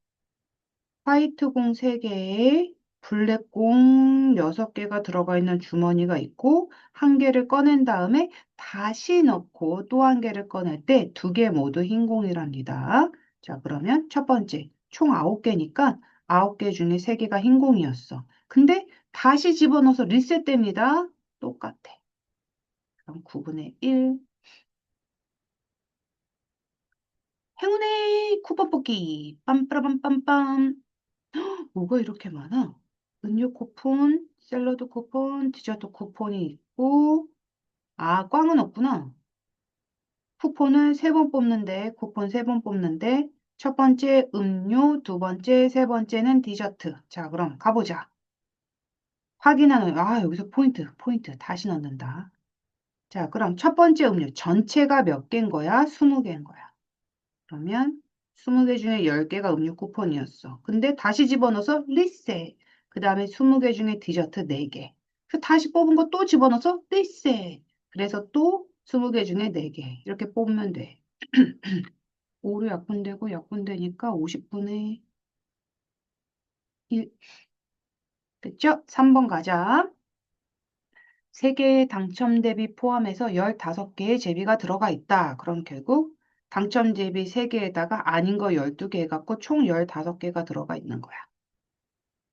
A: 화이트 공 3개에 블랙 공 6개가 들어가 있는 주머니가 있고, 한 개를 꺼낸 다음에 다시 넣고 또 한 개를 꺼낼 때 2개 모두 흰 공이랍니다. 자, 그러면 첫 번째. 총 9개니까 9개 중에 3개가 흰 공이었어. 근데 다시 집어넣어서 리셋됩니다. 똑같아. 그럼 9분의 1. 행운의 쿠폰 뽑기. 빰빠라빰빰빰. 뭐가 이렇게 많아? 음료 쿠폰, 샐러드 쿠폰, 디저트 쿠폰이 있고, 아, 꽝은 없구나. 쿠폰을 3번 뽑는데, 쿠폰 3번 뽑는데, 첫 번째 음료, 두 번째, 세 번째는 디저트. 자, 그럼 가보자. 확인하는, 여기서 포인트. 다시 넣는다. 자, 그럼 첫 번째 음료 전체가 몇 개인 거야? 20개인 거야. 그러면 20개 중에 10개가 음료 쿠폰이었어. 근데 다시 집어넣어서 리셋. 그 다음에 20개 중에 디저트 4개. 그 다시 뽑은 거 또 집어넣어서 리셋. 그래서 또 20개 중에 4개. 이렇게 뽑으면 돼. 5로 약분되고 약분되니까 50분의 1. 됐죠? 3번 가자. 3개의 당첨 대비 포함해서 15개의 제비가 들어가 있다. 그럼 결국 당첨 제비 3개에다가 아닌 거 12개 해갖고 총 15개가 들어가 있는 거야.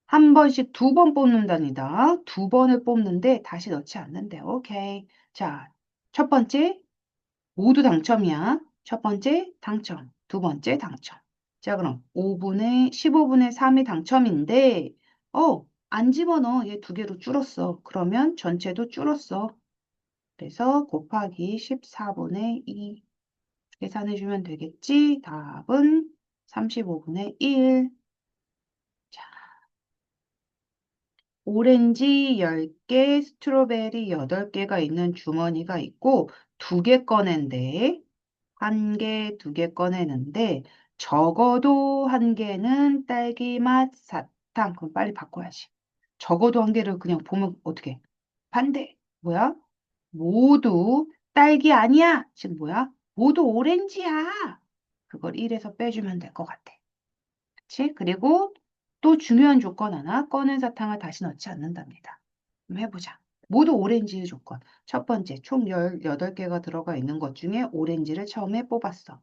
A: 한 번씩 2번 뽑는답니다. 2번을 뽑는데 다시 넣지 않는데. 오케이. 자, 첫 번째 모두 당첨이야. 첫 번째 당첨, 두 번째 당첨. 자, 그럼 15분의 3이 당첨인데 안 집어넣어. 얘 2개로 줄었어. 그러면 전체도 줄었어. 그래서 곱하기 14분의 2 계산해주면 되겠지? 답은 35분의 1. 자, 오렌지 10개, 스트로베리 8개가 있는 주머니가 있고 2개 꺼낸대. 1개, 2개 꺼내는데 적어도 1개는 딸기 맛 사탕. 그럼 빨리 바꿔야지. 적어도 1개를 그냥 보면 어떻게? 반대. 뭐야? 모두 딸기 아니야. 지금 뭐야? 모두 오렌지야. 그걸 1에서 빼주면 될 것 같아. 그치? 그리고 또 중요한 조건 하나, 꺼낸 사탕을 다시 넣지 않는답니다. 그럼 해보자. 모두 오렌지의 조건. 첫 번째, 총 18개가 들어가 있는 것 중에 오렌지를 처음에 뽑았어.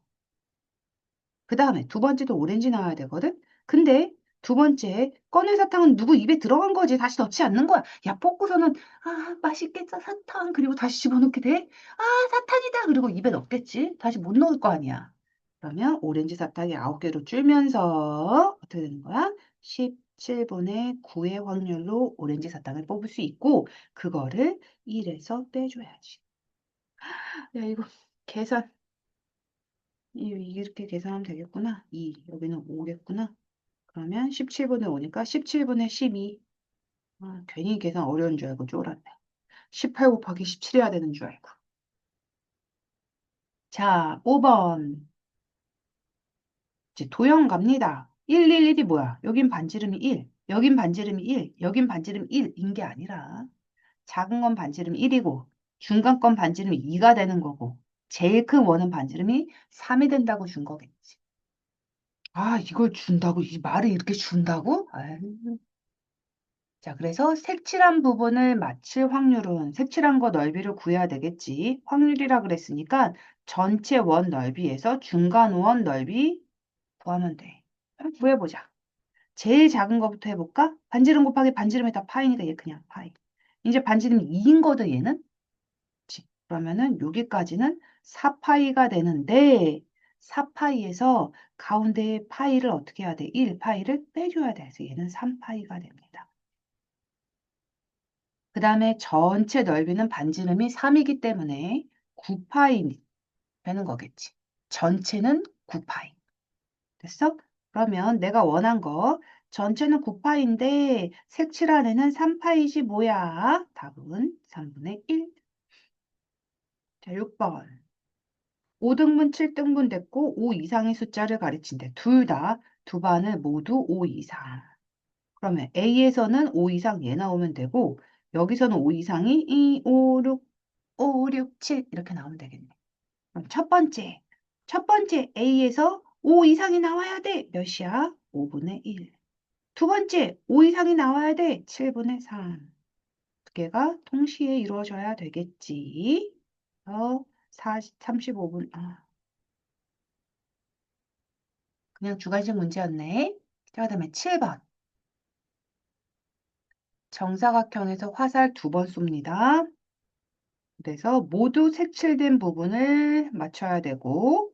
A: 그 다음에 두 번째도 오렌지 나와야 되거든? 근데 두 번째, 꺼낸 사탕은 누구 입에 들어간 거지. 다시 넣지 않는 거야. 야, 뽑고서는, 맛있겠다, 사탕. 그리고 다시 집어넣게 돼. 사탕이다. 그리고 입에 넣겠지. 다시 못 넣을 거 아니야. 그러면 오렌지 사탕이 9개로 줄면서 어떻게 되는 거야? 17분의 9의 확률로 오렌지 사탕을 뽑을 수 있고, 그거를 1에서 빼줘야지. 야, 이거 계산. 이렇게 계산하면 되겠구나. 2, 여기는 5겠구나. 그러면 17분의 5니까 17분의 12. 괜히 계산 어려운 줄 알고 쫄았네. 18 곱하기 17 해야 되는 줄 알고. 자, 5번. 이제 도형 갑니다. 111이 뭐야? 여긴 반지름이 1, 여긴 반지름이 1, 여긴 반지름 1인 게 아니라 작은 건 반지름 1이고 중간 건 반지름 2가 되는 거고 제일 큰 원은 반지름이 3이 된다고 준 거겠지. 아, 이걸 준다고? 이 말을 이렇게 준다고? 아유. 자, 그래서 색칠한 부분을 맞출 확률은 색칠한 거 넓이를 구해야 되겠지. 확률이라 그랬으니까 전체 원 넓이에서 중간 원 넓이 구하면 돼. 한번 구해보자. 제일 작은 거부터 해볼까? 반지름 곱하기 반지름에다 파이니까 얘 그냥 파이. 이제 반지름 2인 거든 얘는? 그치? 그러면은 여기까지는 4파이가 되는데 4파이에서 가운데 파이를 어떻게 해야 돼? 1파이를 빼줘야 돼. 그래서 얘는 3파이가 됩니다. 그 다음에 전체 넓이는 반지름이 3이기 때문에 9파이 되는 거겠지. 전체는 9파이. 됐어? 그러면 내가 원한 거 전체는 9파인데 색칠한 애는 3파이지 뭐야? 답은 3분의 1. 자, 6번. 5등분, 7등분 됐고 5 이상의 숫자를 가리친대. 둘 다 두 반을 모두 5 이상. 그러면 A에서는 5 이상 얘 나오면 되고 여기서는 5 이상이 2, 5, 6, 5, 6, 7 이렇게 나오면 되겠네. 그럼 첫 번째 A에서 5 이상이 나와야 돼. 몇이야? 5분의 1. 두 번째, 5 이상이 나와야 돼. 7분의 3. 두 개가 동시에 이루어져야 되겠지. 35분. 그냥 주관식 문제였네. 자, 그다음에 7번. 정사각형에서 화살 2번 쏩니다. 그래서 모두 색칠된 부분을 맞춰야 되고,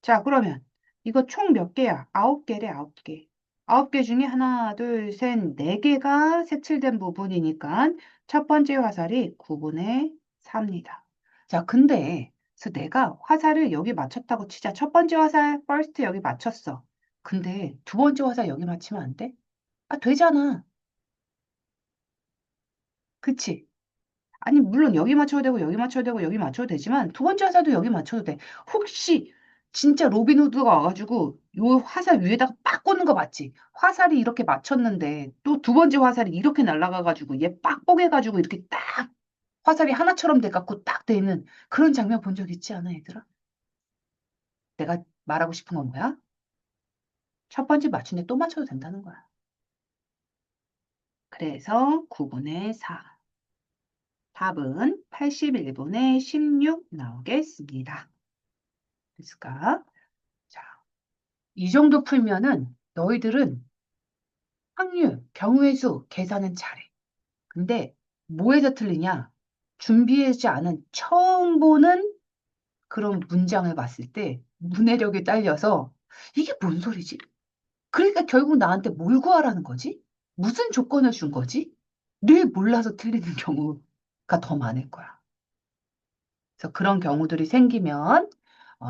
A: 자, 그러면 이거 총 몇 개야? 9개래, 9개. 9개 중에 하나, 둘, 셋, 4개가 색칠된 부분이니까 첫 번째 화살이 9분의 4입니다. 자, 근데 그래서 내가 화살을 여기 맞췄다고 치자. 첫 번째 화살, first 여기 맞췄어. 근데 두 번째 화살 여기 맞추면 안 돼? 아, 되잖아. 그치? 아니, 물론 여기 맞춰도 되고, 여기 맞춰도 되고, 여기 맞춰도 되지만, 두 번째 화살도 여기 맞춰도 돼. 혹시 진짜 로빈 후드가 와가지고, 요 화살 위에다가 빡 꽂는 거 맞지? 화살이 이렇게 맞췄는데, 또 두 번째 화살이 이렇게 날아가가지고, 얘 빡 뽀개가지고, 이렇게 딱 화살이 하나처럼 돼갖고 딱 돼 있는 그런 장면 본 적 있지 않아, 얘들아? 내가 말하고 싶은 건 뭐야? 첫 번째 맞춘데 또 맞춰도 된다는 거야. 그래서 9분의 4. 답은 81분의 16 나오겠습니다. 됐을까? 자, 이 정도 풀면은 너희들은 확률, 경우의 수 계산은 잘해. 근데 뭐에서 틀리냐? 준비하지 않은 처음 보는 그런 문장을 봤을 때 문해력이 딸려서 이게 뭔 소리지? 그러니까 결국 나한테 뭘 구하라는 거지? 무슨 조건을 준 거지? 늘 몰라서 틀리는 경우가 더 많을 거야. 그래서 그런 경우들이 생기면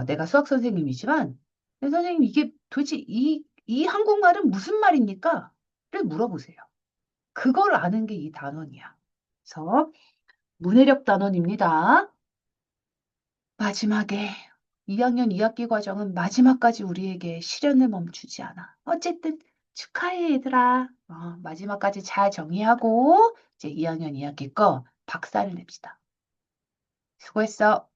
A: 내가 수학 선생님이지만 선생님 이게 도대체 이 한국말은 무슨 말입니까? 를 물어보세요. 그걸 아는 게 이 단원이야. 그래서 문해력 단원입니다. 마지막에 2학년 2학기 과정은 마지막까지 우리에게 시련을 멈추지 않아. 어쨌든 축하해 얘들아. 마지막까지 잘 정리하고 이제 2학년 2학기 거 박살을 냅시다. 수고했어.